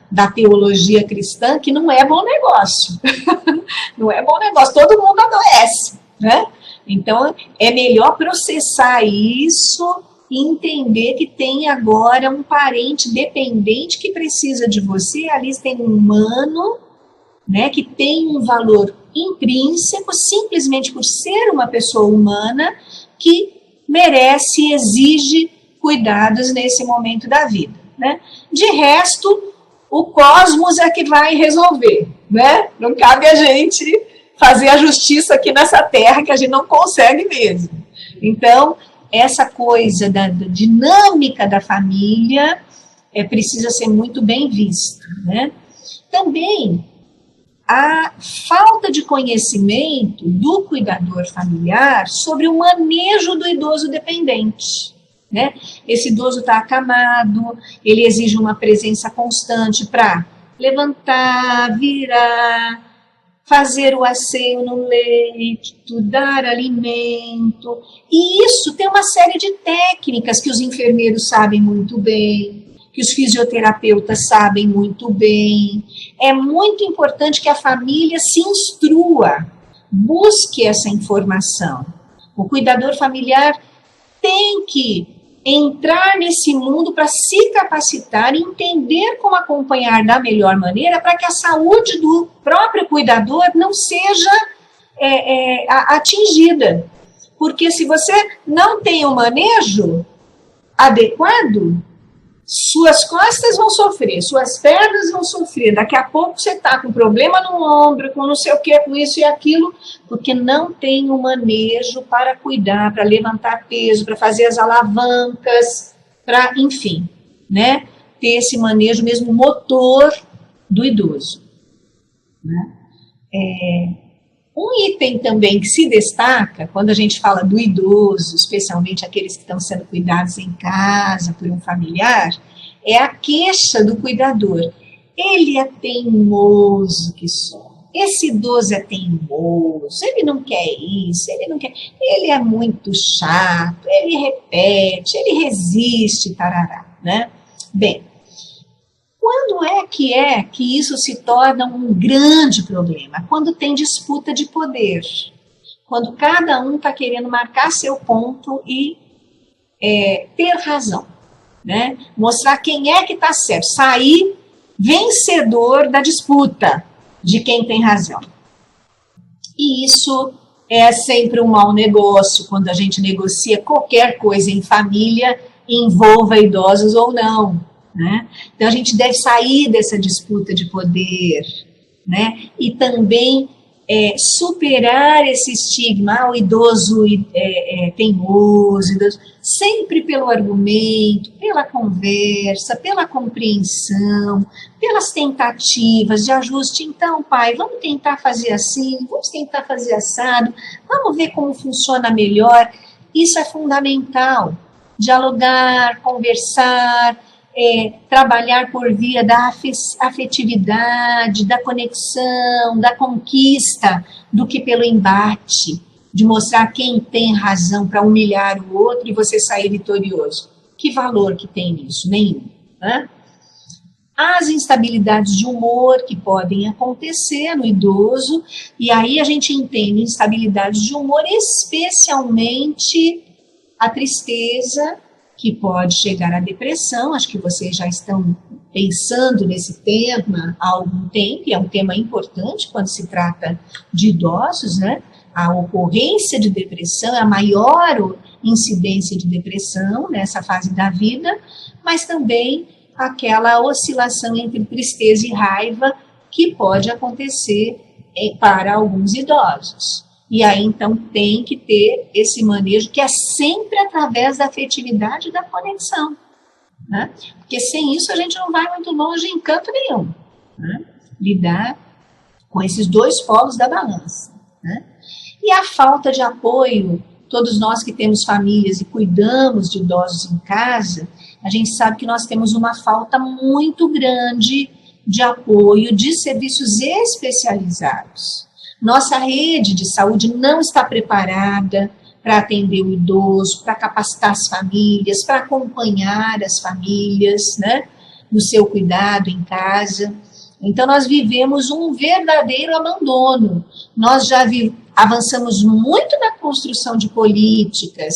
A: da teologia cristã que não é bom negócio. Não é bom negócio, todo mundo adoece, né? Então, é melhor processar isso e entender que tem agora um parente dependente que precisa de você. Ali tem um humano, né, que tem um valor intrínseco, simplesmente por ser uma pessoa humana, que merece e exige cuidados nesse momento da vida, né? De resto, o cosmos é que vai resolver, né? Não cabe a gente fazer a justiça aqui nessa terra, que a gente não consegue mesmo. Então, essa coisa da dinâmica da família precisa ser muito bem vista, né? Também, a falta de conhecimento do cuidador familiar sobre o manejo do idoso dependente, né? Esse idoso está acamado, ele exige uma presença constante para levantar, virar, fazer o asseio no leito, dar alimento. E isso tem uma série de técnicas que os enfermeiros sabem muito bem, que os fisioterapeutas sabem muito bem. É muito importante que a família se instrua, busque essa informação. O cuidador familiar tem que entrar nesse mundo para se capacitar e entender como acompanhar da melhor maneira para que a saúde do próprio cuidador não seja atingida. Porque se você não tem o manejo adequado, suas costas vão sofrer, suas pernas vão sofrer, daqui a pouco você está com problema no ombro, com não sei o que, com isso e aquilo, porque não tem o manejo para cuidar, para levantar peso, para fazer as alavancas, para, enfim, né, ter esse manejo mesmo motor do idoso, né? Um item também que se destaca, quando a gente fala do idoso, especialmente aqueles que estão sendo cuidados em casa por um familiar, é a queixa do cuidador. Ele é teimoso que só. Esse idoso é teimoso, ele não quer isso, ele não quer. Ele é muito chato, ele repete, ele resiste, tarará, né? Bem, quando é que isso se torna um grande problema? Quando tem disputa de poder. Quando cada um está querendo marcar seu ponto e ter razão, né? Mostrar quem é que está certo. Sair vencedor da disputa de quem tem razão. E isso é sempre um mau negócio quando a gente negocia qualquer coisa em família, envolva idosos ou não, né? Então a gente deve sair dessa disputa de poder, né? E também superar esse estigma, o idoso teimoso, idoso, sempre pelo argumento, pela conversa, pela compreensão, pelas tentativas de ajuste. Então, pai, vamos tentar fazer assim, vamos tentar fazer assado, vamos ver como funciona melhor. Isso é fundamental. Dialogar, conversar, trabalhar por via da afetividade, da conexão, da conquista, do que pelo embate, de mostrar quem tem razão para humilhar o outro e você sair vitorioso. Que valor que tem nisso? Nenhum, né? As instabilidades de humor que podem acontecer no idoso, e aí a gente entende instabilidades de humor, especialmente a tristeza, que pode chegar à depressão. Acho que vocês já estão pensando nesse tema há algum tempo, e é um tema importante quando se trata de idosos, né? A ocorrência de depressão é a maior incidência de depressão nessa fase da vida, mas também aquela oscilação entre tristeza e raiva que pode acontecer para alguns idosos. E aí, então, tem que ter esse manejo, que é sempre através da afetividade e da conexão, né? Porque sem isso a gente não vai muito longe em canto nenhum, né? Lidar com esses dois polos da balança, né? E a falta de apoio, todos nós que temos famílias e cuidamos de idosos em casa, a gente sabe que nós temos uma falta muito grande de apoio de serviços especializados. Nossa rede de saúde não está preparada para atender o idoso, para capacitar as famílias, para acompanhar as famílias, né, no seu cuidado em casa. Então, nós vivemos um verdadeiro abandono. Nós já avançamos muito na construção de políticas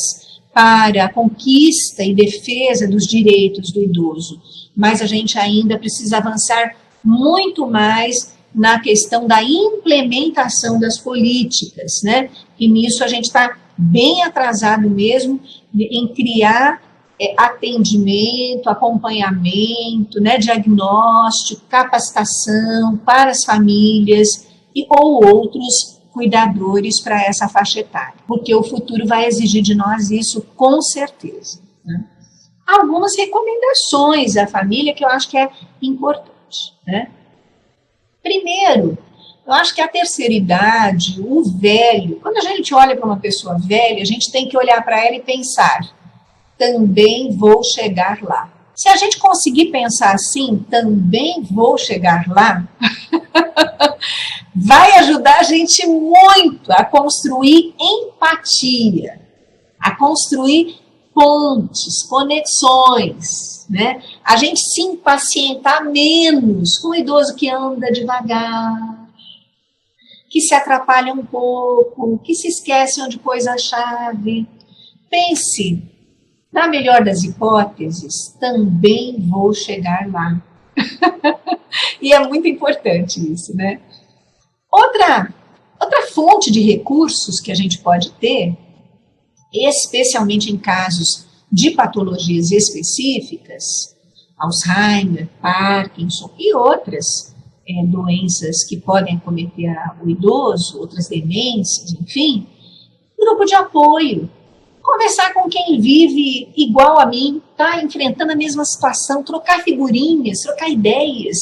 A: para a conquista e defesa dos direitos do idoso, mas a gente ainda precisa avançar muito mais na questão da implementação das políticas, né? E nisso a gente está bem atrasado mesmo em criar atendimento, acompanhamento, né, diagnóstico, capacitação para as famílias ou outros cuidadores para essa faixa etária, porque o futuro vai exigir de nós isso com certeza, né? Algumas recomendações à família que eu acho que é importante, né? Primeiro, eu acho que a terceira idade, o velho, quando a gente olha para uma pessoa velha, a gente tem que olhar para ela e pensar, também vou chegar lá. Se a gente conseguir pensar assim, também vou chegar lá, vai ajudar a gente muito a construir empatia, a construir pontes, conexões, né? A gente se impacientar menos com o idoso que anda devagar, que se atrapalha um pouco, que se esquece onde pôs a chave. Pense, na melhor das hipóteses, também vou chegar lá. E é muito importante isso, né? Outra fonte de recursos que a gente pode ter, especialmente em casos de patologias específicas, Alzheimer, Parkinson e outras doenças que podem acometer o idoso, outras demências, enfim, grupo de apoio. Conversar com quem vive igual a mim, está enfrentando a mesma situação, trocar figurinhas, trocar ideias.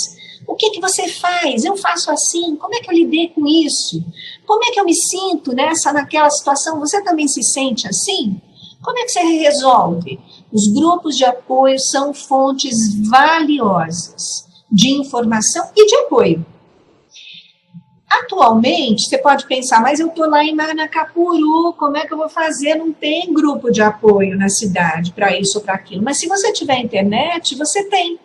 A: O que você faz? Eu faço assim, como é que eu lidei com isso? Como é que eu me sinto naquela situação? Você também se sente assim? Como é que você resolve? Os grupos de apoio são fontes valiosas de informação e de apoio. Atualmente, você pode pensar, mas eu estou lá em Manacapuru, como é que eu vou fazer? Não tem grupo de apoio na cidade para isso ou para aquilo. Mas se você tiver internet, você tem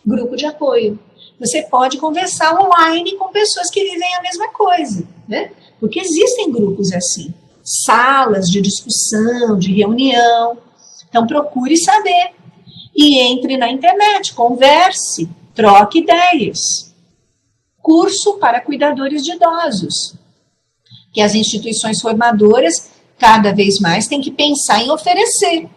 A: grupo de apoio. Você pode conversar online com pessoas que vivem a mesma coisa, né? Porque existem grupos assim, salas de discussão, de reunião. Então, procure saber. E entre na internet, converse, troque ideias. Curso para cuidadores de idosos, que as instituições formadoras cada vez mais têm que pensar em oferecer,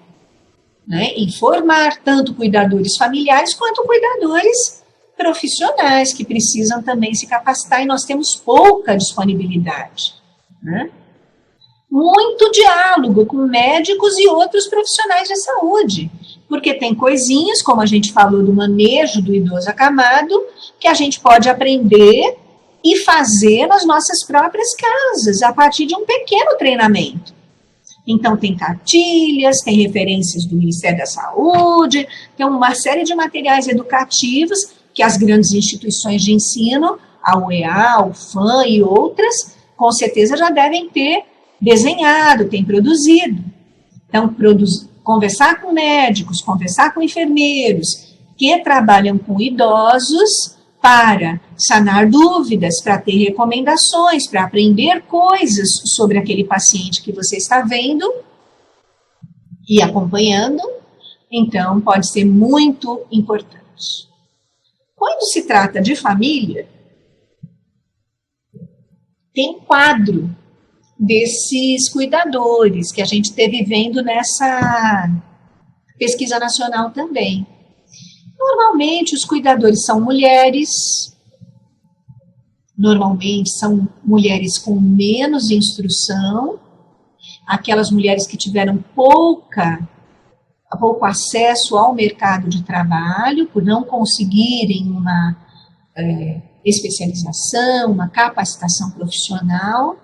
A: né? Em formar tanto cuidadores familiares quanto cuidadores profissionais que precisam também se capacitar e nós temos pouca disponibilidade, né? Muito diálogo com médicos e outros profissionais de saúde, porque tem coisinhas, como a gente falou do manejo do idoso acamado, que a gente pode aprender e fazer nas nossas próprias casas, a partir de um pequeno treinamento. Então, tem cartilhas, tem referências do Ministério da Saúde, tem uma série de materiais educativos que as grandes instituições de ensino, a UEA, o FAM e outras, com certeza já devem ter desenhado, tem produzido. Então, conversar com médicos, conversar com enfermeiros que trabalham com idosos para sanar dúvidas, para ter recomendações, para aprender coisas sobre aquele paciente que você está vendo e acompanhando, então pode ser muito importante. Quando se trata de família, tem um quadro desses cuidadores que a gente esteve vendo nessa pesquisa nacional também. Normalmente, os cuidadores são mulheres, normalmente são mulheres com menos instrução, aquelas mulheres que tiveram pouco acesso ao mercado de trabalho, por não conseguirem uma especialização, uma capacitação profissional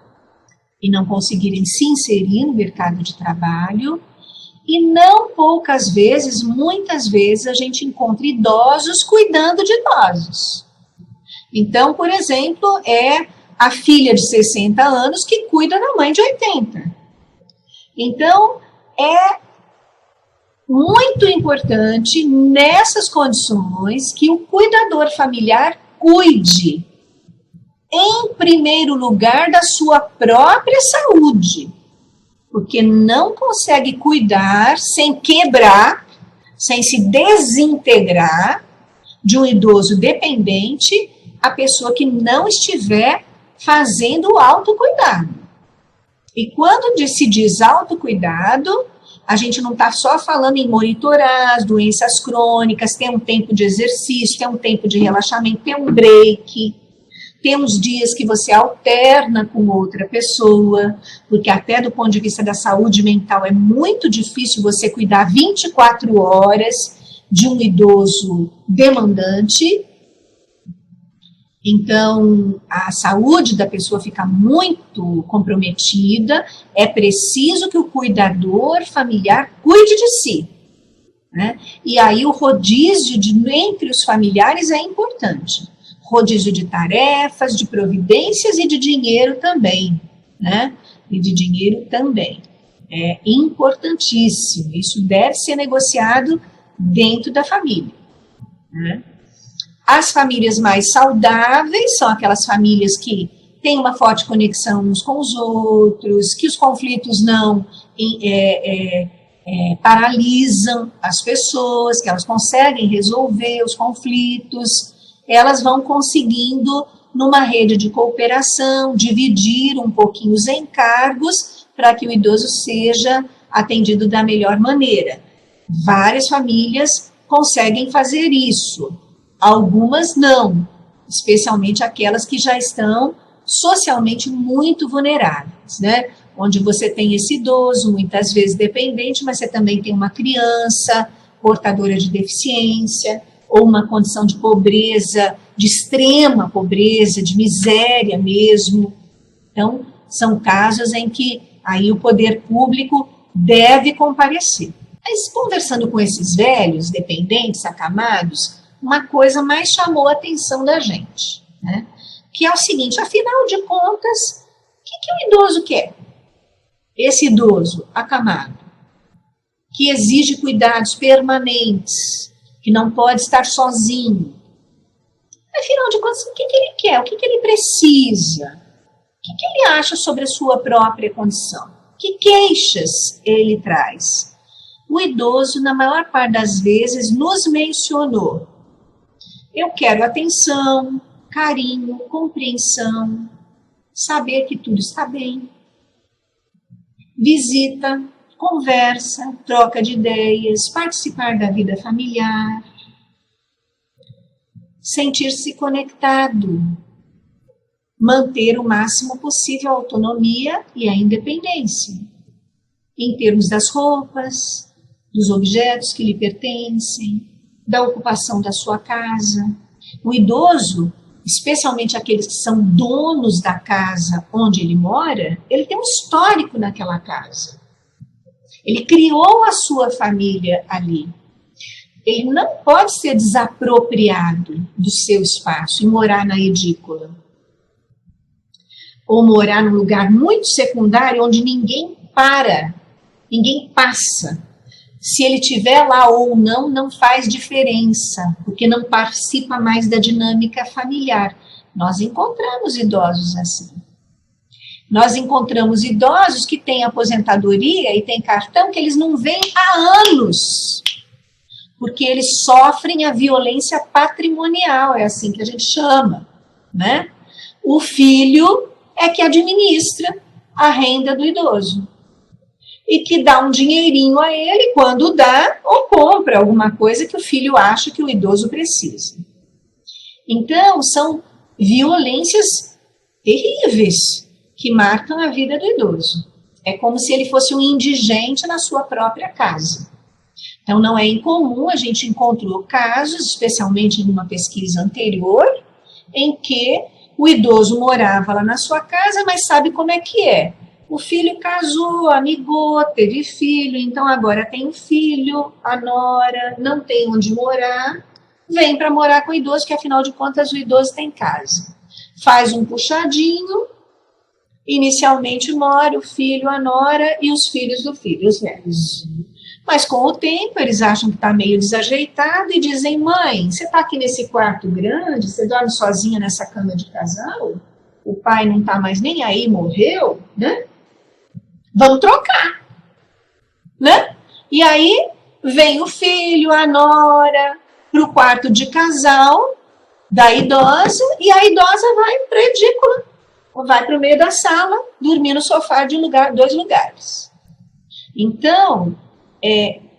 A: e não conseguirem se inserir no mercado de trabalho. E não poucas vezes, muitas vezes, a gente encontra idosos cuidando de idosos. Então, por exemplo, é a filha de 60 anos que cuida da mãe de 80. Então, é muito importante, nessas condições, que o cuidador familiar cuide, em primeiro lugar, da sua própria saúde, porque não consegue cuidar sem quebrar, sem se desintegrar de um idoso dependente, a pessoa que não estiver fazendo o autocuidado. E quando se diz autocuidado, a gente não está só falando em monitorar as doenças crônicas, ter um tempo de exercício, ter um tempo de relaxamento, ter um break, ter uns dias que você alterna com outra pessoa, porque até do ponto de vista da saúde mental é muito difícil você cuidar 24 horas de um idoso demandante. Então, a saúde da pessoa fica muito comprometida, é preciso que o cuidador familiar cuide de si, né? E aí o rodízio entre os familiares é importante. Rodízio de tarefas, de providências e de dinheiro também, né? E de dinheiro também. É importantíssimo, isso deve ser negociado dentro da família, né? As famílias mais saudáveis são aquelas famílias que têm uma forte conexão uns com os outros, que os conflitos não paralisam as pessoas, que elas conseguem resolver os conflitos, elas vão conseguindo, numa rede de cooperação, dividir um pouquinho os encargos para que o idoso seja atendido da melhor maneira. Várias famílias conseguem fazer isso. Algumas não, especialmente aquelas que já estão socialmente muito vulneráveis, né? Onde você tem esse idoso, muitas vezes dependente, mas você também tem uma criança portadora de deficiência, ou uma condição de pobreza, de extrema pobreza, de miséria mesmo. Então, são casos em que aí o poder público deve comparecer. Mas conversando com esses velhos, dependentes, acamados, uma coisa mais chamou a atenção da gente, né? Que é o seguinte, afinal de contas, o que o idoso quer? Esse idoso acamado, que exige cuidados permanentes, que não pode estar sozinho. Afinal de contas, o que ele quer? O que ele precisa? O que ele acha sobre a sua própria condição? Que queixas ele traz? O idoso, na maior parte das vezes, nos mencionou: eu quero atenção, carinho, compreensão, saber que tudo está bem. Visita, conversa, troca de ideias, participar da vida familiar. Sentir-se conectado. Manter o máximo possível a autonomia e a independência. Em termos das roupas, dos objetos que lhe pertencem, da ocupação da sua casa. O idoso, especialmente aqueles que são donos da casa onde ele mora, ele tem um histórico naquela casa. Ele criou a sua família ali. Ele não pode ser desapropriado do seu espaço e morar na edícula. Ou morar num lugar muito secundário onde ninguém para, ninguém passa. Se ele estiver lá ou não, não faz diferença, porque não participa mais da dinâmica familiar. Nós encontramos idosos assim. Nós encontramos idosos que têm aposentadoria e têm cartão que eles não veem há anos, porque eles sofrem a violência patrimonial, é assim que a gente chama, né? O filho é que administra a renda do idoso. E que dá um dinheirinho a ele quando dá, ou compra alguma coisa que o filho acha que o idoso precisa. Então, são violências terríveis que marcam a vida do idoso. É como se ele fosse um indigente na sua própria casa. Então, não é incomum, a gente encontrou casos, especialmente numa pesquisa anterior, em que o idoso morava lá na sua casa, mas sabe como é que é. O filho casou, amigou, teve filho, então agora tem um filho, a nora, não tem onde morar, vem para morar com o idoso, que afinal de contas o idoso tem casa. Faz um puxadinho, inicialmente mora o filho, a nora e os filhos do filho, os netos. Mas com o tempo eles acham que está meio desajeitado e dizem: mãe, você está aqui nesse quarto grande, você dorme sozinha nessa cama de casal? O pai não está mais nem aí, morreu, né? Vamos trocar, né? E aí vem o filho, a nora, para o quarto de casal da idosa, e a idosa vai para a edícula, vai para o meio da sala, dormir no sofá de dois lugares. Então,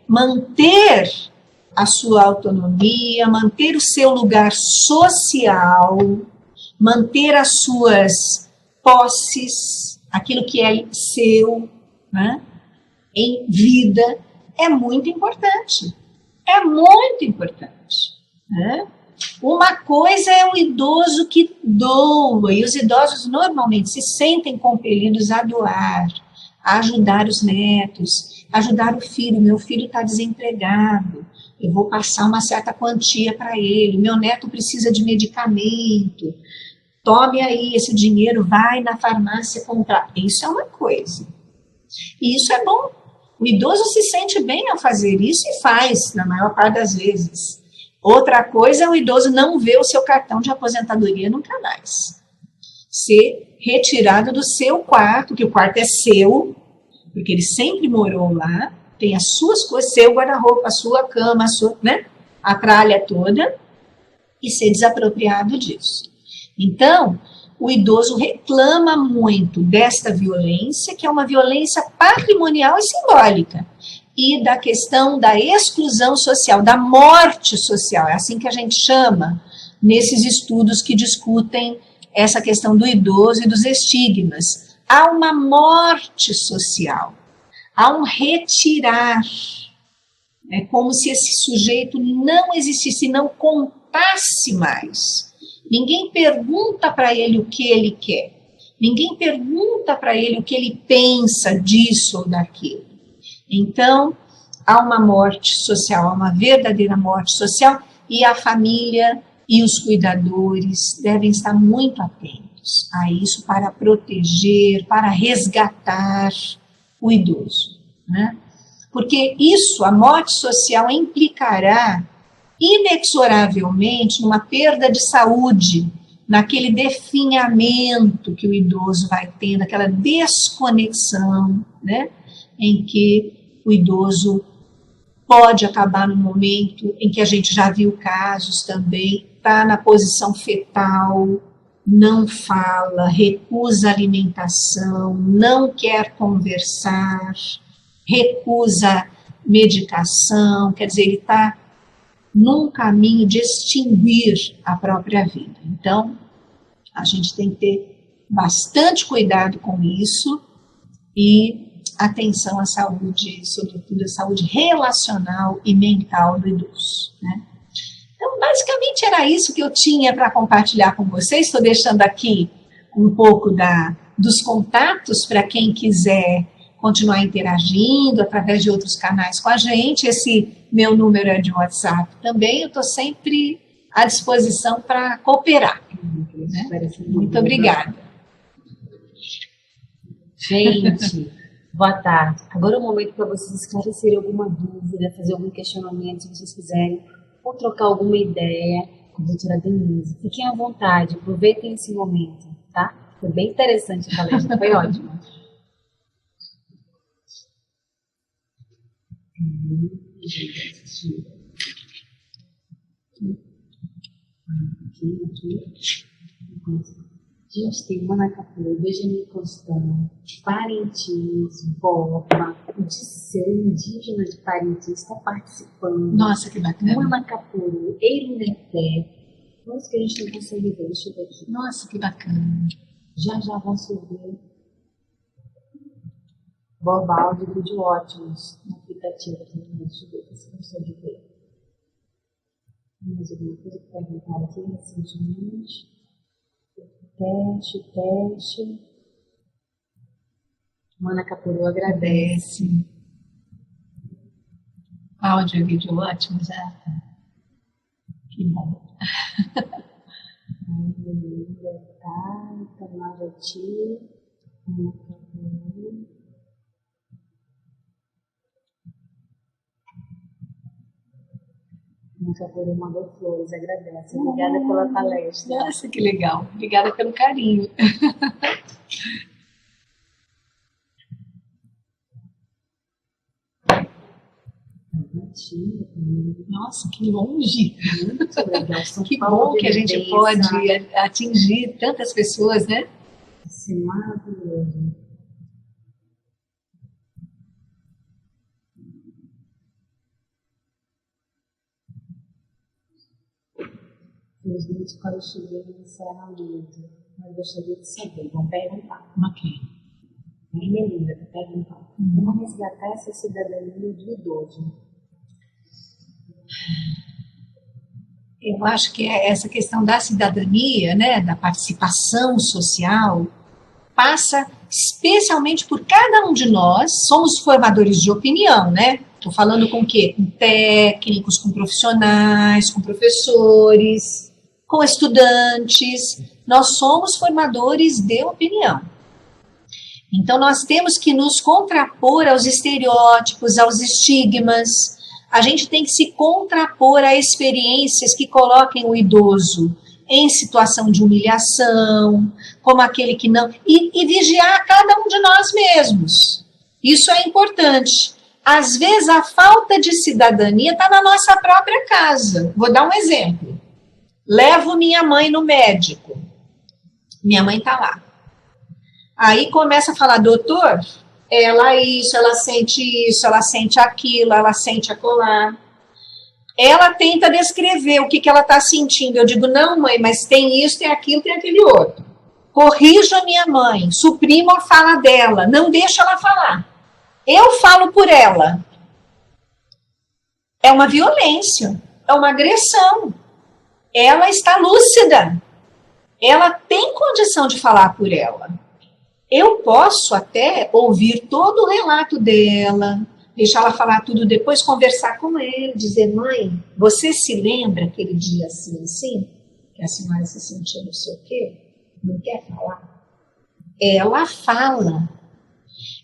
A: manter a sua autonomia, manter o seu lugar social, manter as suas posses, aquilo que é seu, né, em vida, é muito importante. É muito importante. Né? Uma coisa é o idoso que doa, e os idosos normalmente se sentem compelidos a doar, a ajudar os netos, ajudar o filho. Meu filho está desempregado, eu vou passar uma certa quantia para ele, meu neto precisa de medicamento, tome aí esse dinheiro, vai na farmácia comprar. Isso é uma coisa. E isso é bom. O idoso se sente bem ao fazer isso e faz, na maior parte das vezes. Outra coisa é o idoso não ver o seu cartão de aposentadoria nunca mais. Ser retirado do seu quarto, que o quarto é seu, porque ele sempre morou lá, tem as suas coisas, seu guarda-roupa, a sua cama, né, a tralha toda, e ser desapropriado disso. Então, o idoso reclama muito desta violência, que é uma violência patrimonial e simbólica, e da questão da exclusão social, da morte social, é assim que a gente chama nesses estudos que discutem essa questão do idoso e dos estigmas. Há uma morte social, há um retirar, é como se esse sujeito não existisse, não contasse mais. Ninguém pergunta para ele o que ele quer, ninguém pergunta para ele o que ele pensa disso ou daquilo. Então, há uma morte social, há uma verdadeira morte social, e a família e os cuidadores devem estar muito atentos a isso para proteger, para resgatar o idoso, né? Porque isso, a morte social, implicará inexoravelmente numa perda de saúde, naquele definhamento que o idoso vai tendo, aquela desconexão, né, em que o idoso pode acabar no momento em que a gente já viu casos também, está na posição fetal, não fala, recusa alimentação, não quer conversar, recusa medicação, quer dizer, ele está num caminho de extinguir a própria vida. Então, a gente tem que ter bastante cuidado com isso e atenção à saúde, sobretudo à saúde relacional e mental do idoso, né? Então, basicamente era isso que eu tinha para compartilhar com vocês. Estou deixando aqui um pouco dos contatos para quem quiser continuar interagindo através de outros canais com a gente. Esse meu número é de WhatsApp também. Eu estou sempre à disposição para cooperar. Né? Muito obrigada.
B: Gente, boa tarde. Agora é o momento para vocês esclarecerem alguma dúvida, fazer algum questionamento, se vocês quiserem, ou trocar alguma ideia com a doutora Denise. Fiquem à vontade, aproveitem esse momento, tá? Foi bem interessante a palestra, foi ótimo. Gente, tem Manacapuru, Benjamin Constant, Parintins, Borba, Odisseia Indígena de Parintins está participando.
A: Nossa, que bacana.
B: Manacapuru, Eirunepé. Nossa, que a gente não consegue ver, deixa eu ver aqui.
A: Nossa, que bacana.
B: Já vão subir. Borba, áudio e vídeo ótimos no aplicativo. Deixa eu ver se você consegue ver. Mais alguma coisa que perguntar aqui recentemente? Teste. Mana Capuru agradece.
A: Áudio e vídeo ótimo já. Que bom.
B: Itamaraty, Mana Capuru. Mana Capuru mandou flores, agradece. Obrigada pela palestra.
A: Nossa, que legal. Obrigada pelo carinho. Nossa, que longe!
B: Muito legal. São
A: Que
B: Paulo
A: bom que a gente
B: Olivença.
A: pode atingir tantas pessoas, né?
B: Isso é maravilhoso. Felizmente, quando eu cheguei no Serra Livre, mas gostaria de saber, vão perguntar.
A: Ok.
B: Melinda, perguntar. Como resgatar essa cidadania do idoso?
A: Eu acho que essa questão da cidadania, né, da participação social, passa especialmente por cada um de nós, somos formadores de opinião, né? Estou falando com o quê? Com técnicos, com profissionais, com professores, com estudantes. Nós somos formadores de opinião. Então, nós temos que nos contrapor aos estereótipos, aos estigmas. A gente tem que se contrapor a experiências que coloquem o idoso em situação de humilhação, como aquele que não... E vigiar cada um de nós mesmos. Isso é importante. Às vezes, a falta de cidadania está na nossa própria casa. Vou dar um exemplo. Levo minha mãe no médico. Minha mãe está lá. Aí começa a falar, doutor, ela isso, ela sente aquilo, ela sente acolá. Ela tenta descrever o que ela está sentindo. Eu digo, não, mãe, mas tem isso, tem aquilo, tem aquele outro. Corrijo a minha mãe, suprimo a fala dela, não deixo ela falar. Eu falo por ela. É uma violência, é uma agressão. Ela está lúcida. Ela tem condição de falar por ela. Eu posso até ouvir todo o relato dela, deixar ela falar tudo depois, conversar com ele, dizer, mãe, você se lembra aquele dia assim, que a senhora se sentiu não sei o quê? Não quer falar? Ela fala.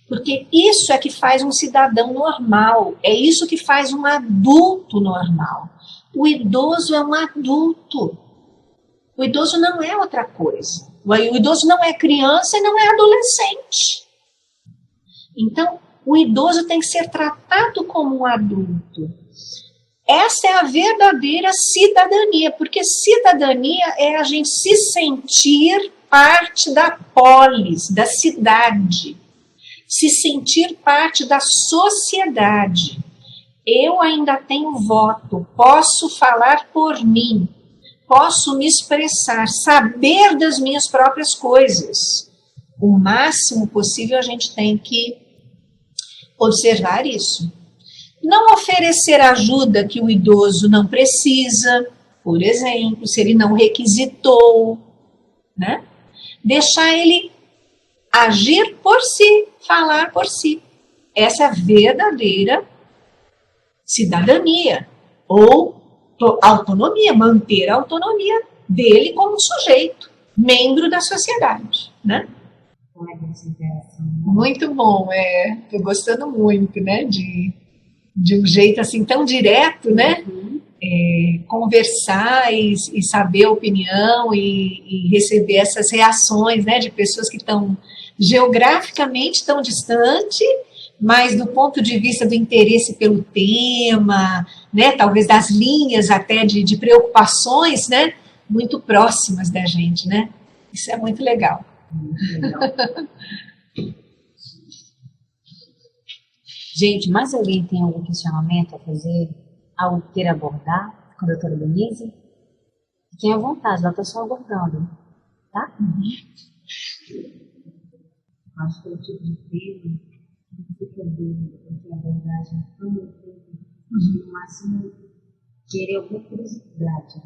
A: Porque isso é que faz um cidadão normal, é isso que faz um adulto normal. O idoso é um adulto. O idoso não é outra coisa. O idoso não é criança e não é adolescente. Então, o idoso tem que ser tratado como um adulto. Essa é a verdadeira cidadania, porque cidadania é a gente se sentir parte da polis, da cidade, se sentir parte da sociedade. Eu ainda tenho voto, posso falar por mim, posso me expressar, saber das minhas próprias coisas. O máximo possível a gente tem que observar isso. Não oferecer ajuda que o idoso não precisa, por exemplo, se ele não requisitou, né? Deixar ele agir por si, falar por si. Essa é a verdadeira cidadania, ou autonomia, manter a autonomia dele como sujeito, membro da sociedade, né? Muito bom, estou gostando muito, né, de um jeito assim tão direto, né, conversar e saber a opinião e receber essas reações, né, de pessoas que estão geograficamente tão distante, mas do ponto de vista do interesse pelo tema, né, talvez das linhas até de preocupações, né, muito próximas da gente, né? Isso é muito legal.
B: Muito legal. Gente, mais alguém tem algum questionamento a fazer? Algo que queira abordar com a doutora Denise? Fiquem à vontade, ela está só aguardando, tá? Acho que é o tipo de tema que fica dúvida, porque a abordagem é tão difícil, no máximo querer alguma curiosidade.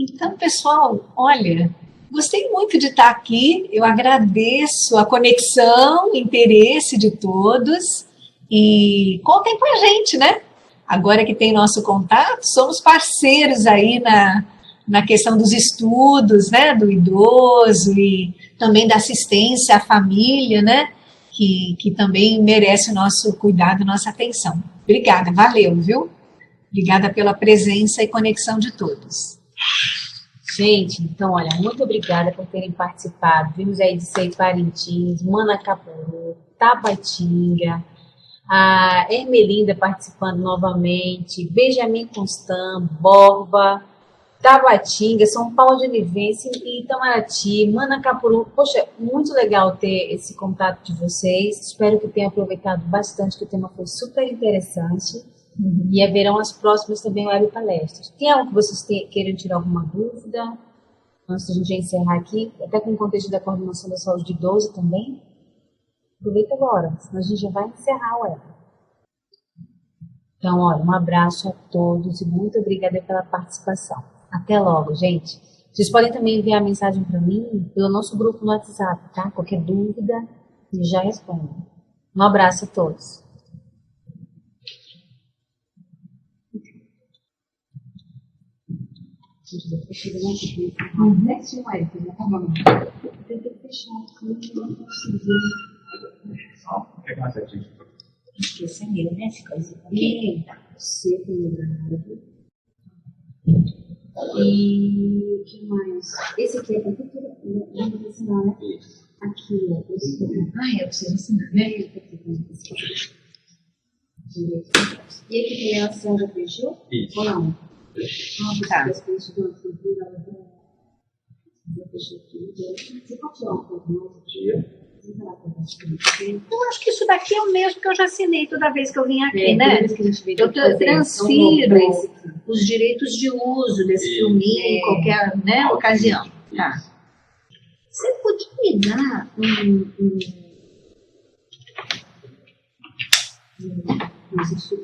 A: Então, pessoal, olha, gostei muito de estar aqui. Eu agradeço a conexão, o interesse de todos e contem com a gente, né? Agora que tem nosso contato, somos parceiros aí na questão dos estudos, né, do idoso e também da assistência à família, né, que também merece o nosso cuidado, nossa atenção. Obrigada, valeu, viu? Obrigada pela presença e conexão de todos.
B: Gente, então, olha, muito obrigada por terem participado. Vimos aí de Sei Parintins, Manacapuru, Tabatinga, a Ermelinda participando novamente, Benjamin Constant, Borba, Tabatinga, São Paulo de Vivência e Itamaraty, Manacapuru. Poxa, muito legal ter esse contato de vocês. Espero que tenham aproveitado bastante, que o tema foi super interessante. E haverão as próximas também web palestras. Tem algo que vocês queiram tirar alguma dúvida? Antes de a gente encerrar aqui, até com o contexto da coordenação da saúde de idoso também. Aproveita agora, senão a gente já vai encerrar a web. Então, olha, um abraço a todos e muito obrigada pela participação. Até logo, gente. Vocês podem também enviar mensagem para mim pelo nosso grupo no WhatsApp, tá? Qualquer dúvida, eu já respondo. Um abraço a todos. Tem que fechar a câmera, não consegui.
C: O que é mais aqui?
B: Esqueci meu, né? Esse coisa aqui. Você tem lembrado. E o que mais? Esse aqui é da cultura. Não vou ensinar, né? Aqui, ó. Eu preciso ensinar, né? Direito. E aqui tem a senhora já fechou?
C: Isso.
B: Ou não?
A: Tá.
B: Você pode tirar um pouco mais aqui?
A: Eu acho que isso daqui é o mesmo que eu já assinei toda vez que eu vim aqui, né? Eu
B: Eu
A: transfiro os direitos de uso desse filminho em qualquer, né, ocasião. Tá.
B: Você podia me dar não sei se